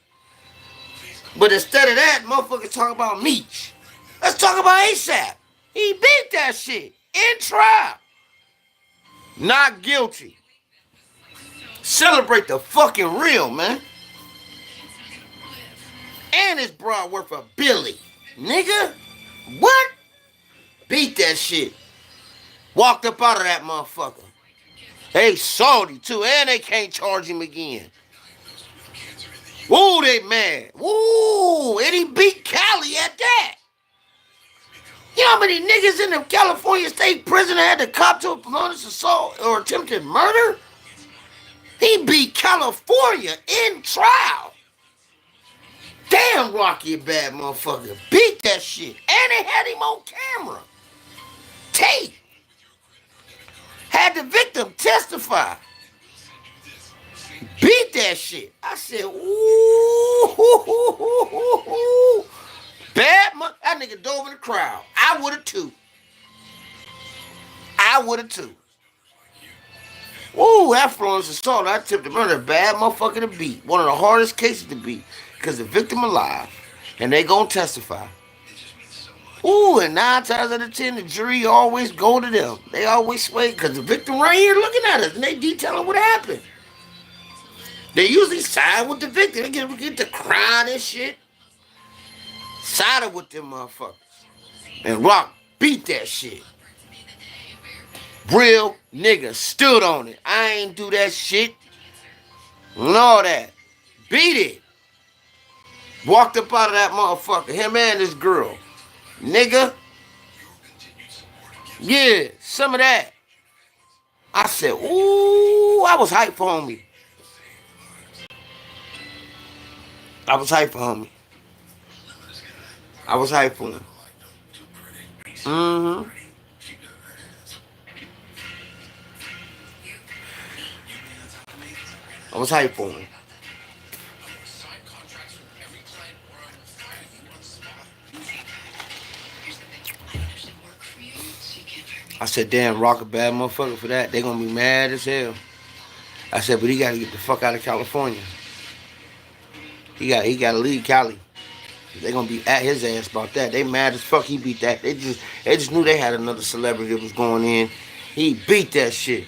But instead of that, motherfuckers talk about meech. Let's talk about ASAP. He beat that shit in trial. Not guilty. Celebrate the fucking real, man. And his broad worth a billy. Nigga, what? Beat that shit. Walked up out of that motherfucker. They salty too, and they can't charge him again. Woo, they mad. Woo, and he beat Cali at that. You know how many niggas in the California State Prison had to cop to a felonious assault or attempted murder? He beat California in trial. Damn, Rocky, a bad motherfucker. Beat that shit. And they had him on camera. Tape. Had the victim testify. Beat that shit. I said, ooh. Bad mother. That nigga dove in the crowd. I would have too. Ooh, that Florence assault, I tipped the murder, bad motherfucker to beat. One of the hardest cases to beat. Because the victim alive. And they gonna testify. Ooh, and 9 times out of 10, the jury always go to them. They always sway, because the victim right here looking at us, and they detailing what happened. They usually side with the victim. They get to crying and shit. Sided with them motherfuckers. And Rock beat that shit. Real nigga stood on it. I ain't do that shit. And all that. Beat it. Walked up out of that motherfucker. Him and this girl. Nigga. Yeah, some of that. I said, ooh, I was hyped for homie. I was hyped for him. I was hyped for him. I was hyped for him. I said, damn, Rock a bad motherfucker for that. They gonna be mad as hell. I said, but he gotta get the fuck out of California. He gotta leave Cali. They gonna be at his ass about that. They mad as fuck he beat that. They just knew they had another celebrity that was going in. He beat that shit.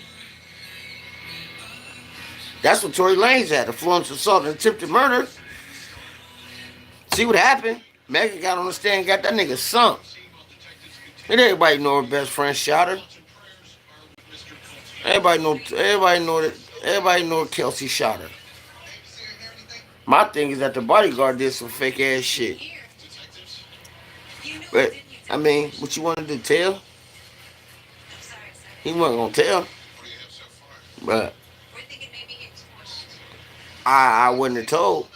That's what Tory Lanez had, the Florence assault and attempted murder. See what happened? Megan got on the stand and got that nigga sunk. And everybody know her best friend shot her. Everybody know that Kelsey shot her. My thing is that the bodyguard did some fake ass shit. But, I mean, what you want to do, tell? He wasn't going to tell. But I wouldn't have told.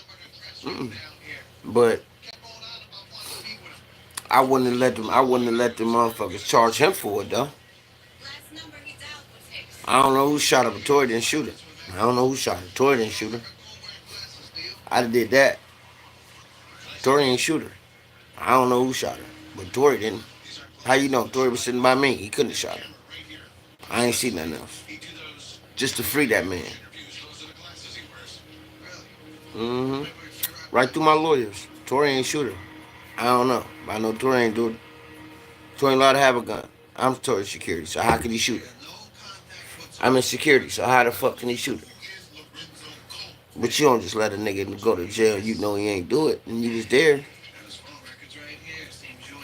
But I wouldn't have let them motherfuckers charge him for it though. I don't know who shot her, but Tory didn't shoot her. I don't know who shot her. Tory didn't shoot her. I did that. Tory didn't shoot her. I don't know who shot her, but Tory didn't. How you know? Tory was sitting by me. He couldn't have shot her. I ain't seen nothing else. Just to free that man. Right through my lawyers. Tory ain't shoot her. I don't know. But I know Tory ain't do it. Tory ain't allowed to have a gun. I'm Tory security, so how could he shoot her? I'm in security, so how the fuck can he shoot her? But you don't just let a nigga go to jail. You know he ain't do it, and you just there.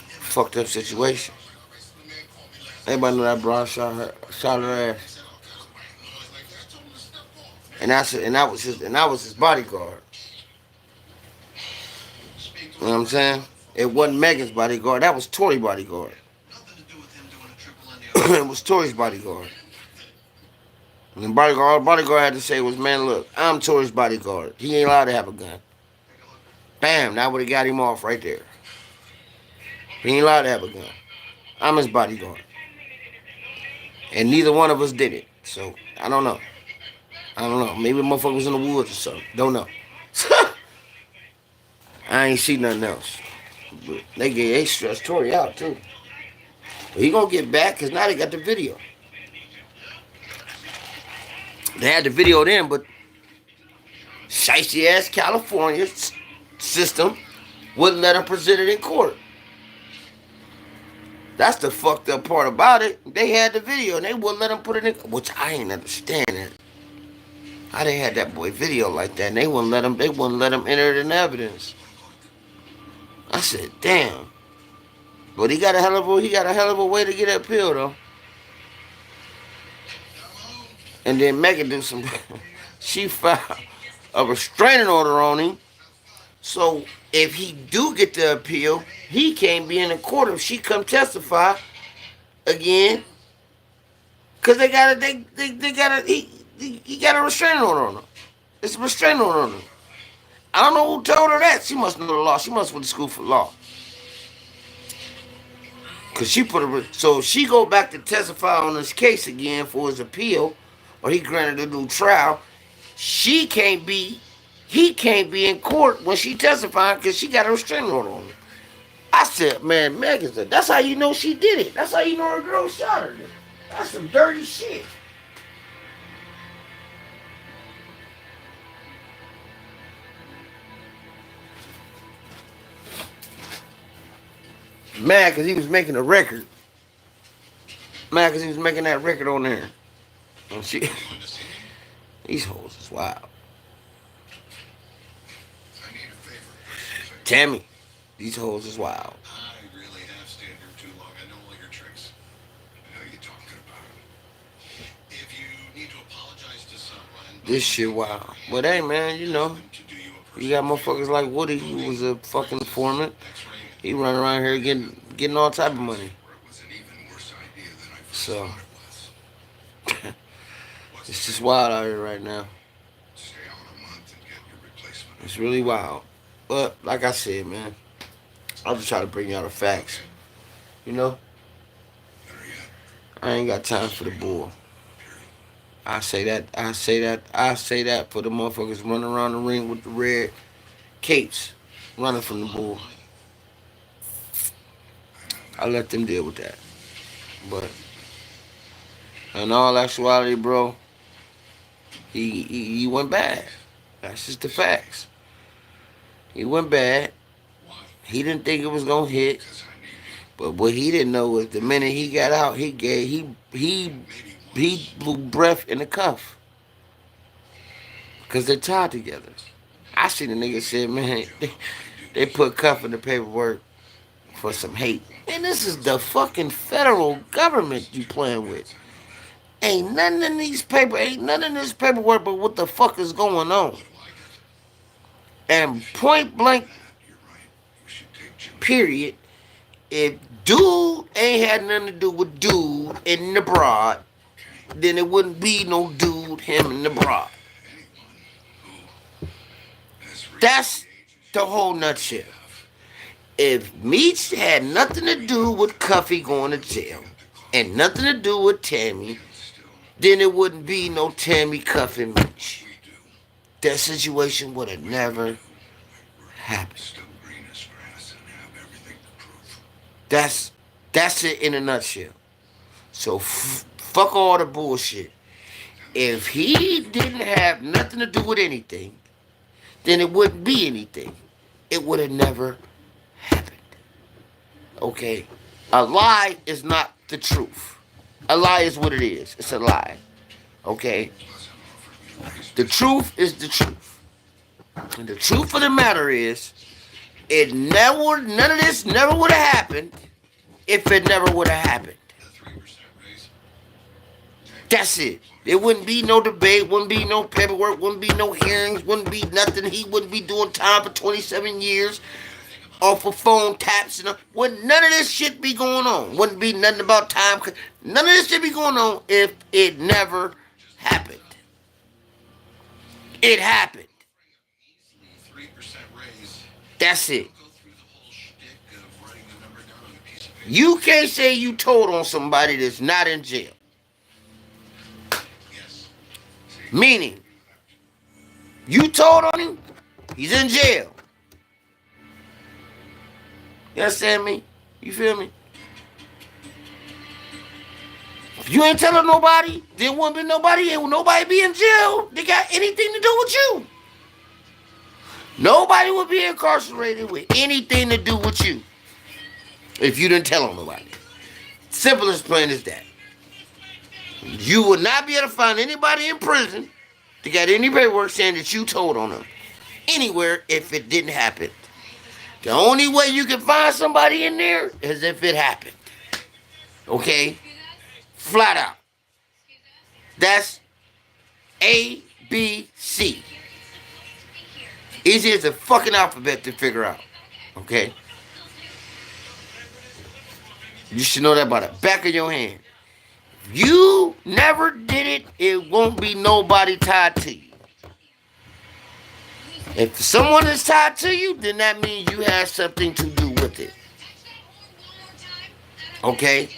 Fucked up situation. Everybody know that broad shot her ass. And that was his bodyguard. You know what I'm saying? It wasn't Megan's bodyguard. That was Tory's bodyguard. It was Tory's bodyguard. And the bodyguard had to say was, man, look, I'm Tory's bodyguard. He ain't allowed to have a gun. Bam, that would have got him off right there. He ain't allowed to have a gun. I'm his bodyguard. And neither one of us did it. So, I don't know. Maybe the motherfucker was in the woods or something. Don't know. I ain't see nothing else. But they stressed Tory out, too. But he gonna get back, because now they got the video. They had the video then, but shicey-ass California system wouldn't let him present it in court. That's the fucked up part about it. They had the video, and they wouldn't let him put it in, which I ain't understanding. How they had that boy video like that, and they wouldn't let him enter it in evidence. I said, damn. But he got a hell of a way to get that pill, though. And then Megan do some she filed a restraining order on him. So if he do get the appeal, he can't be in the court if she come testify again. Cause he got a restraining order on him. It's a restraining order on him. I don't know who told her that. She must know the law. She must went to school for law. Cause so she go back to testify on this case again for his appeal, or he granted a new trial. He can't be in court when she testified because she got a restraining order on him. I said, man, Megan said, that's how you know she did it. That's how you know her girl shot her. That's some dirty shit. Mad because he was making a record. Mad because he was making that record on there. And she, these hoes is wild. Tammy, these hoes is wild. I really have stayed here too long. I know all your tricks. I know you talk good about them. If you need to apologize to someone, this shit wild. But hey, man, you know, you got motherfuckers like Woody, who was a fucking informant. He run around here getting all type of money. So it's just wild out here right now. It's really wild. But like I said, man, I'll just try to bring y'all the facts. You know? I ain't got time for the bull. I say that for the motherfuckers running around the ring with the red capes running from the bull. I let them deal with that. But in all actuality, bro, he went bad. That's just the facts. He went bad. He didn't think it was gonna hit. But what he didn't know was the minute he got out, he blew breath in the cuff. Cause they're tied together. I seen the nigga say, man, they put cuff in the paperwork for some hate. And this is the fucking federal government you playing with. Ain't nothing in this paperwork but what the fuck is going on. And point blank, period, if dude ain't had nothing to do with dude and the broad, then it wouldn't be no dude, him and the broad. That's the whole nutshell. If Meech had nothing to do with Cuffy going to jail and nothing to do with Tammy, then it wouldn't be no Tammy Cuffy Meech. That situation would have never happened. That's it in a nutshell. So fuck all the bullshit. If he didn't have nothing to do with anything, then it wouldn't be anything. It would have never happened. Okay? A lie is not the truth. A lie is what it is. It's a lie. Okay? The truth is the truth. And the truth of the matter is, none of this never would have happened if it never would have happened. That's it. There wouldn't be no debate, wouldn't be no paperwork, wouldn't be no hearings, wouldn't be nothing. He wouldn't be doing time for 27 years. off of phone taps and wouldn't none of this shit be going on. Wouldn't be nothing about time. None of this shit be going on if it never happened. It happened. Easily 3% raise. That's it. Go through the whole shtick of writing the number down on a piece of paper. You can't say you told on somebody that's not in jail. Yes. Meaning, you told on him, he's in jail. You understand me? You feel me? If you ain't telling nobody, there won't be nobody, ain't nobody be in jail. They got anything to do with you. Nobody would be incarcerated with anything to do with you if you didn't tell on nobody. Simple as plain as that. You would not be able to find anybody in prison that got any paperwork saying that you told on them anywhere if it didn't happen. The only way you can find somebody in there is if it happened. Okay? Flat out. That's A, B, C. Easy as a fucking alphabet to figure out. Okay? You should know that by the back of your hand. If you never did it, it won't be nobody tied to you. If someone is tied to you, then that means you have something to do with it. Okay?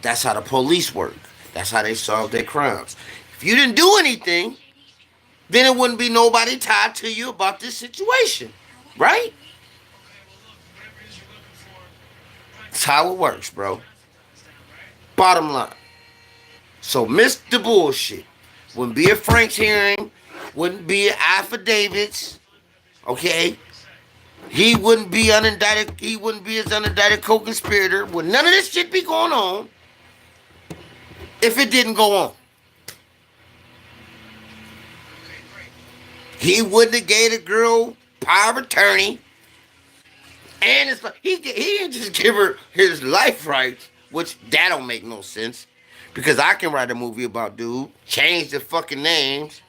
That's how the police work. That's how they solve their crimes. If you didn't do anything, then it wouldn't be nobody tied to you about this situation. Right? That's how it works, bro. Bottom line. So miss the bullshit. Wouldn't be a Frank's hearing. Wouldn't be affidavits. Okay? He wouldn't be unindicted. He wouldn't be his unindicted co-conspirator. Would none of this shit be going on if it didn't go on? He wouldn't have gave the girl power of attorney. And it's like, he didn't just give her his life rights, which that don't make no sense. Because I can write a movie about dude, change the fucking names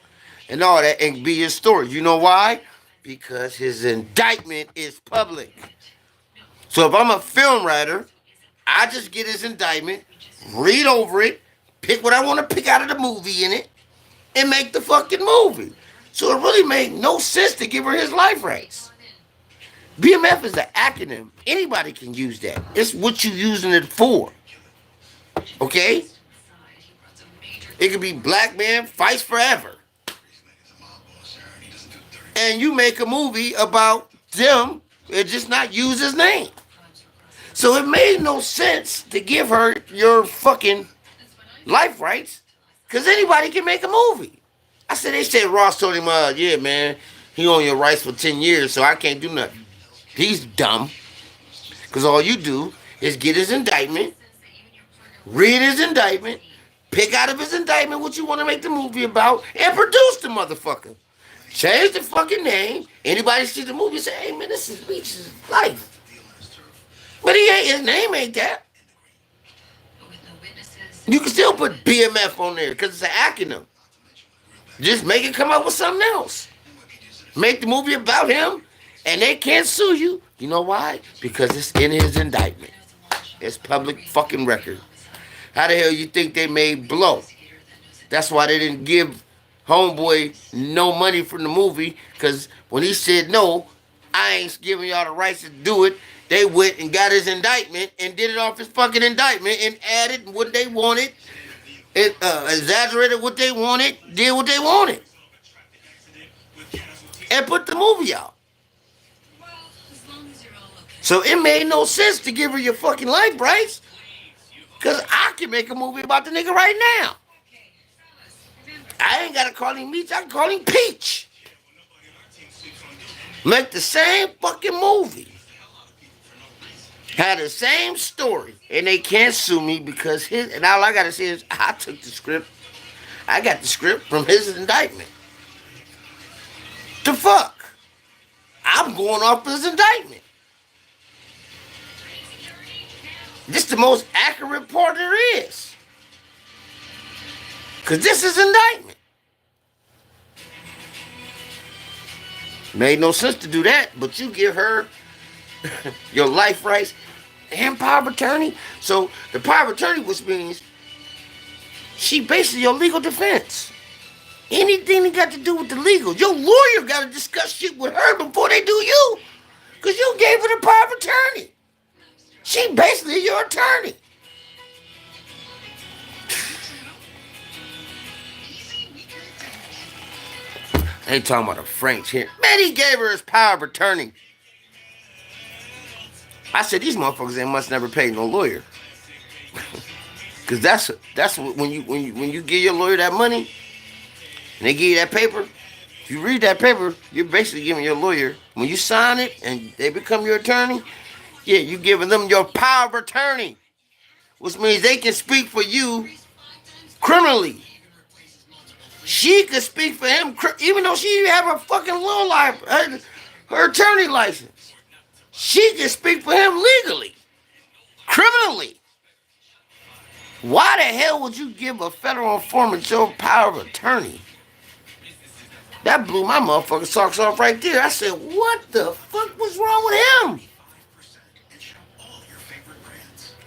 and all that, and be his story. You know why? Because his indictment is public. So if I'm a film writer, I just get his indictment, read over it, pick what I want to pick out of the movie in it, and make the fucking movie. So it really made no sense to give her his life rights. BMF is an acronym. Anybody can use that. It's what you're using it for. Okay? It could be Black Man Fights Forever. And you make a movie about them and just not use his name. So it made no sense to give her your fucking life rights, because anybody can make a movie. They said Ross told him, yeah, man, he own your rights for 10 years, so I can't do nothing. He's dumb. Because all you do is get his indictment, read his indictment, pick out of his indictment what you want to make the movie about, and produce the motherfucker. Change the fucking name. Anybody see the movie say, hey, man, this is Meech's life. But his name ain't that. You can still put BMF on there because it's an acronym. Just make it come up with something else. Make the movie about him, and they can't sue you. You know why? Because it's in his indictment. It's public fucking record. How the hell you think they made Blow? That's why they didn't give Homeboy no money from the movie, because when he said no, I ain't giving y'all the rights to do it, they went and got his indictment and did it off his fucking indictment and added what they wanted, and exaggerated what they wanted, did what they wanted, and put the movie out. So it made no sense to give her your fucking life rights, because I can make a movie about the nigga right now. I ain't got to call him Meech, I can call him Peach. Make the same fucking movie. Had the same story. And they can't sue me because and all I got to say is I took the script. I got the script from his indictment. The fuck? I'm going off his indictment. This is the most accurate part there is. Because this is indictment. Made no sense to do that, but you give her your life rights, and power of attorney. So the power of attorney, which means she basically your legal defense. Anything that got to do with the legal, your lawyer got to discuss shit with her before they do you, because you gave her the power of attorney. She basically your attorney. They talking about the French here. Man, he gave her his power of attorney. I said these motherfuckers they must never pay no lawyer. Cause that's when you give your lawyer that money and they give you that paper. If you read that paper, you're basically giving your lawyer, when you sign it and they become your attorney, yeah, you giving them your power of attorney, which means they can speak for you criminally. She could speak for him, even though she have her fucking law life, her attorney license. She can speak for him legally, criminally. Why the hell would you give a federal informant your power of attorney? That blew my motherfucking socks off right there. I said, what the fuck was wrong with him?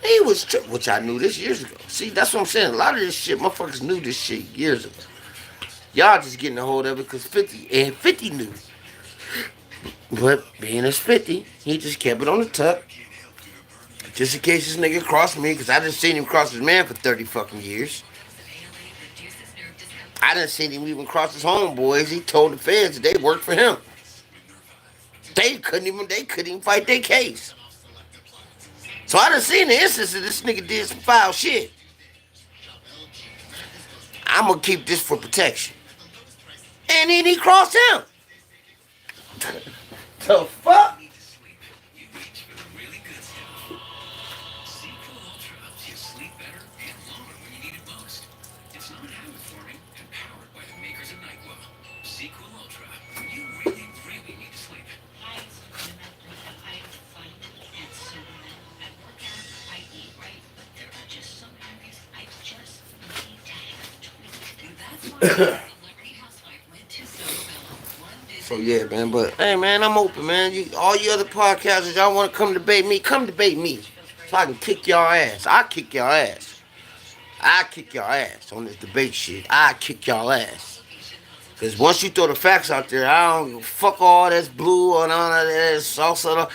He was, which I knew this years ago. See, that's what I'm saying. A lot of this shit, motherfuckers knew this shit years ago. Y'all just getting a hold of it because 50 knew. But being as 50, he just kept it on the tuck. Just in case this nigga crossed me, because I done seen him cross his man for 30 fucking years. I done seen him even cross his homeboys. He told the feds that they worked for him. They couldn't even fight their case. So I done seen the instance that this nigga did some foul shit. I'm gonna keep this for protection. And then he crossed him. The fuck? So yeah, man, but hey, man, I'm open, man. All you other podcasters, y'all want to come debate me? Come debate me, so I can kick y'all ass. I kick y'all ass. I kick y'all ass on this debate shit. I kick y'all ass. Cause once you throw the facts out there, I don't fuck all that's blue and all that salsa.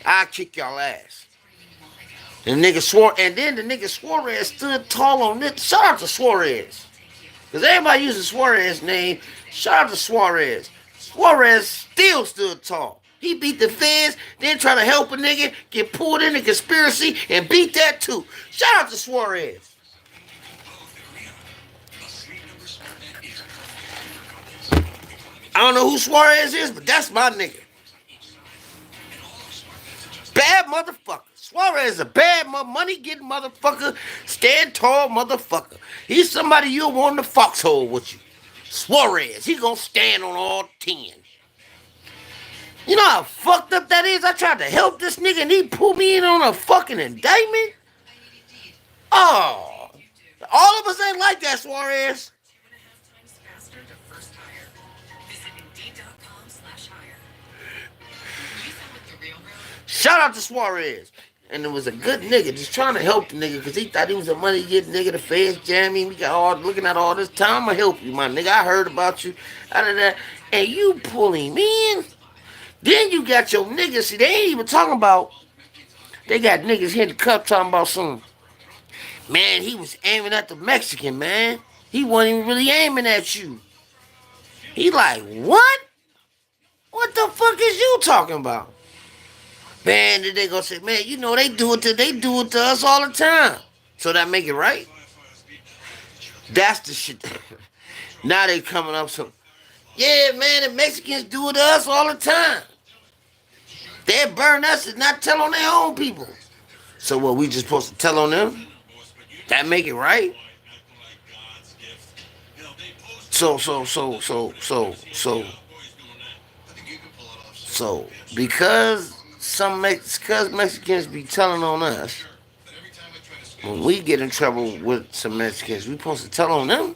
I kick y'all ass. The nigga swore, and then the nigga Suarez stood tall on this. Shout out to Suarez. Cause everybody uses Suarez's name. Shout out to Suarez. Suarez still stood tall. He beat the feds, then try to help a nigga, get pulled into conspiracy, and beat that too. Shout out to Suarez. I don't know who Suarez is, but that's my nigga. Bad motherfucker. Suarez is a bad money-getting motherfucker, stand tall motherfucker. He's somebody you'll want in the foxhole with you. Suarez, he gonna stand on all 10. You know how fucked up that is? I tried to help this nigga and he pulled me in on a fucking indictment? Oh, all of us ain't like that, Suarez. Shout out to Suarez. And it was a good nigga just trying to help the nigga because he thought he was a money getting nigga. The feds jamming. We got all looking at all this time. I'ma help you, my nigga. I heard about you. Out of that. And you pull him in. Then you got your niggas. See, they ain't even talking about. They got niggas here in the cup talking about some. Man, he was aiming at the Mexican, man. He wasn't even really aiming at you. He like, what? What the fuck is you talking about? Man, then they gonna say, man, you know they do it to us all the time. So that make it right? That's the shit. Now they coming up some, yeah, man, the Mexicans do it to us all the time. They burn us and not tell on their own people. So what, we just supposed to tell on them? That make it right? So because Mexicans be telling on us, when we get in trouble with some Mexicans, we supposed to tell on them?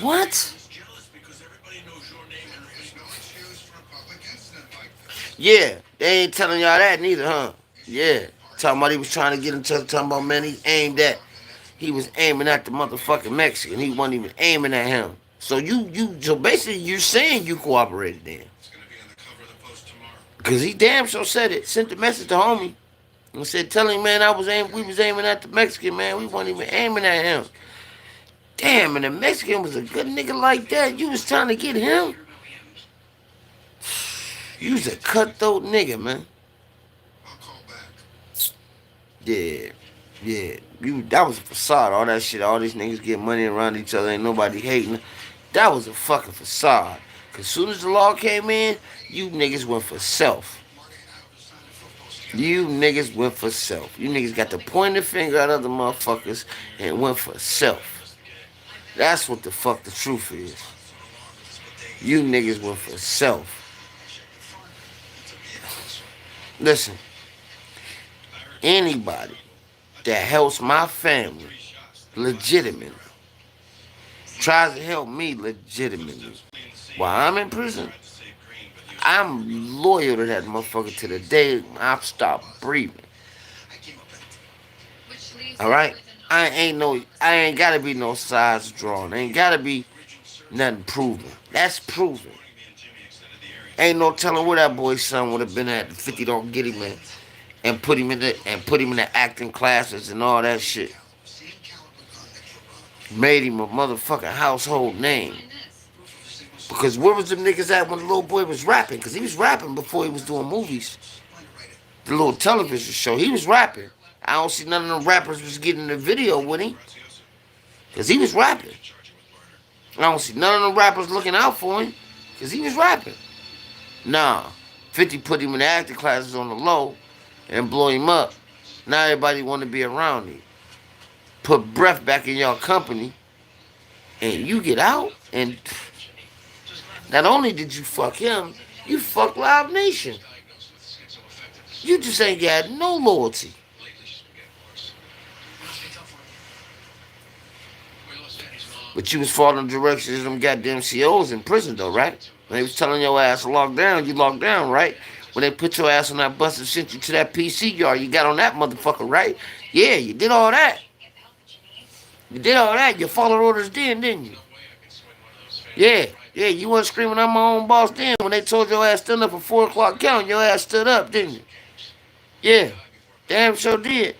What? Yeah, they ain't telling y'all that neither, huh? Yeah. Talking about he was trying to get into talking about, man, he was aiming at the motherfucking Mexican. He wasn't even aiming at him. So so basically you're saying you cooperated then. It's gonna be on the cover of the Post tomorrow. Cause he damn sure said it. Sent the message to homie and said, tell him, man, we was aiming at the Mexican, man. We wasn't even aiming at him. Damn, and the Mexican was a good nigga like that. You was trying to get him? You was a cutthroat nigga, man. I'll call back. Yeah. Yeah. That was a facade. All that shit. All these niggas get money around each other. Ain't nobody hating. That was a fucking facade. Cause soon as the law came in, you niggas went for self. You niggas went for self. You niggas got to point the finger at other motherfuckers and went for self. That's what the fuck the truth is. You niggas went for self. Listen, anybody that helps my family legitimately, tries to help me legitimately while I'm in prison, I'm loyal to that motherfucker to the day I stop breathing. Alright? I ain't gotta be no sides drawn. Ain't gotta be nothing proven. That's proven. Ain't no telling where that boy's son would have been at if 50 don't get him in and put him in the acting classes and all that shit. Made him a motherfucking household name. Because where was them niggas at when the little boy was rapping? Because he was rapping before he was doing movies. The little television show, he was rapping. I don't see none of them rappers was getting the video with him. Because he was rapping. I don't see none of them rappers looking out for him. Because he was rapping. Nah. 50 put him in the acting classes on the low and blow him up. Now everybody want to be around him. Put breath back in y'all company. And you get out and not only did you fuck him, you fuck Live Nation. You just ain't got no loyalty. But you was following the directions of them goddamn COs in prison though, right? When they was telling your ass to lock down, you locked down, right? When they put your ass on that bus and sent you to that PC yard, you got on that motherfucker, right? Yeah, you did all that. You did all that. You followed orders then, didn't you? Yeah, you wasn't screaming, I'm my own boss then. When they told your ass stand up for 4 o'clock count, your ass stood up, didn't you? Yeah, damn sure did.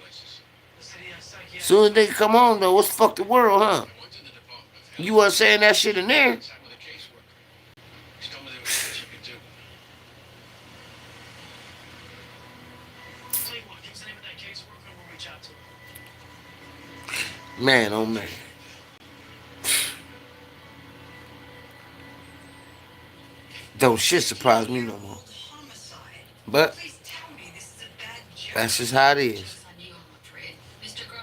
Soon as they come on though, what's fuck the world, huh? You wasn't saying that shit in there. Man, oh man. Don't shit surprise me no more. But that's just how it is.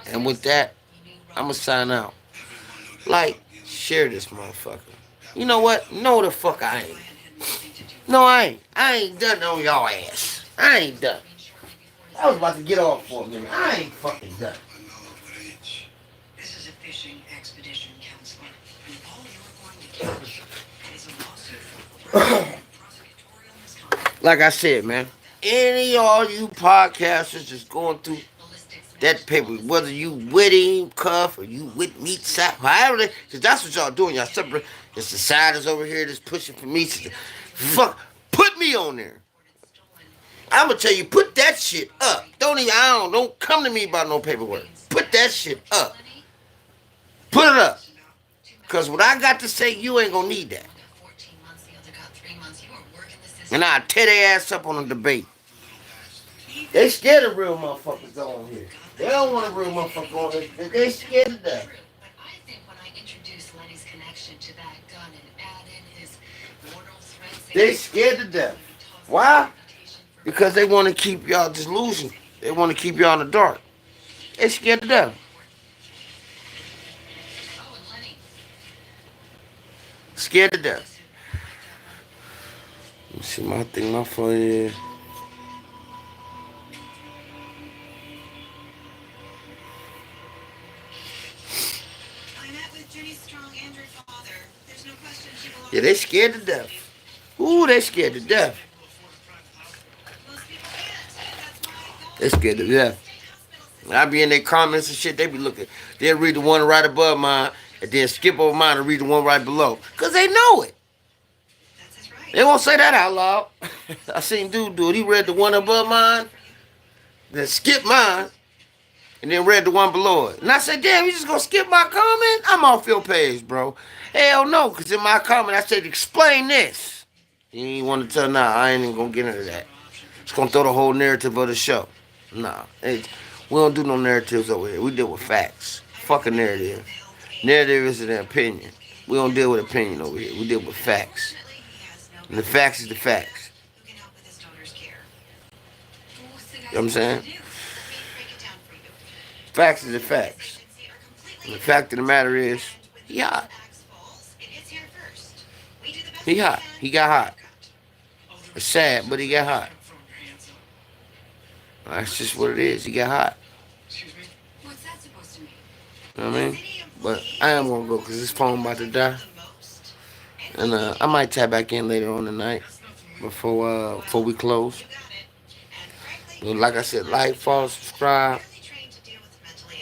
And with that, I'ma sign out. Like, share this motherfucker. You know what? No the fuck I ain't. No, I ain't. I ain't done on y'all ass. I ain't done. I was about to get off for a minute. I ain't fucking done. This is a fishing expedition, counselor. And all you're going to catch is a lawsuit for prosecutorial misconduct. Like I said, man, any of all you podcasters just going through that paper, whether you with him, Cuff, or you with Meech, Sap, however they, because that's what y'all doing. Y'all separate. It's the side is over here that's pushing for me. Fuck, put me on there. I'm gonna tell you, put that shit up. Don't come to me about no paperwork. Put that shit up. Put it up. Cause what I got to say, you ain't gonna need that. And I'll tear their ass up on a debate. They scared of real motherfuckers on here. They don't want a real motherfucker on here. They scared of that. They scared to death. Why? Because they want to keep y'all delusional. They want to keep y'all in the dark. They scared to death. Scared to death. Let me see my thing, my phone here. Yeah, they scared to death. Ooh, they scared to death. They scared to death. I be in their comments and shit. They be looking. They'll read the one right above mine and then skip over mine and read the one right below. Cause they know it. That's his right. They won't say that out loud. I seen dude do it. He read the one above mine, then skipped mine, and then read the one below it. And I said, damn, you just gonna skip my comment? I'm off your page, bro. Hell no, because in my comment I said, explain this. You ain't want to tell now. I ain't even gonna get into that. It's gonna throw the whole narrative of the show. Nah, we don't do no narratives over here. We deal with facts. Fuck a narrative. Narrative is an opinion. We don't deal with opinion over here. We deal with facts. And the facts is the facts. Who can help with his daughter's care? What's the You guy know what I'm saying? supposed to do? Let me break it down for you. Facts is the facts. Agency are completely And the fact of the matter is, he hot. Axe Falls, it hits here first. We do the best He we hot. can. He got hot. It's sad, but he got hot. That's just what it is. He got hot. Excuse me? What's that supposed to mean? You know what I mean? But I am gonna go because this phone about to die. And I might tap back in later on tonight before we close. But like I said, like, follow, subscribe.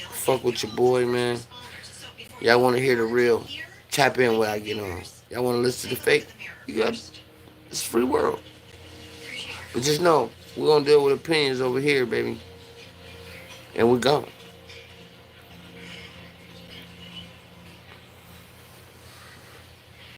Fuck with your boy, man. Y'all want to hear the real? Tap in when I get on. Y'all want to listen to the fake? You got it's a free world. But just know we're gonna deal with opinions over here, baby. And we're gone.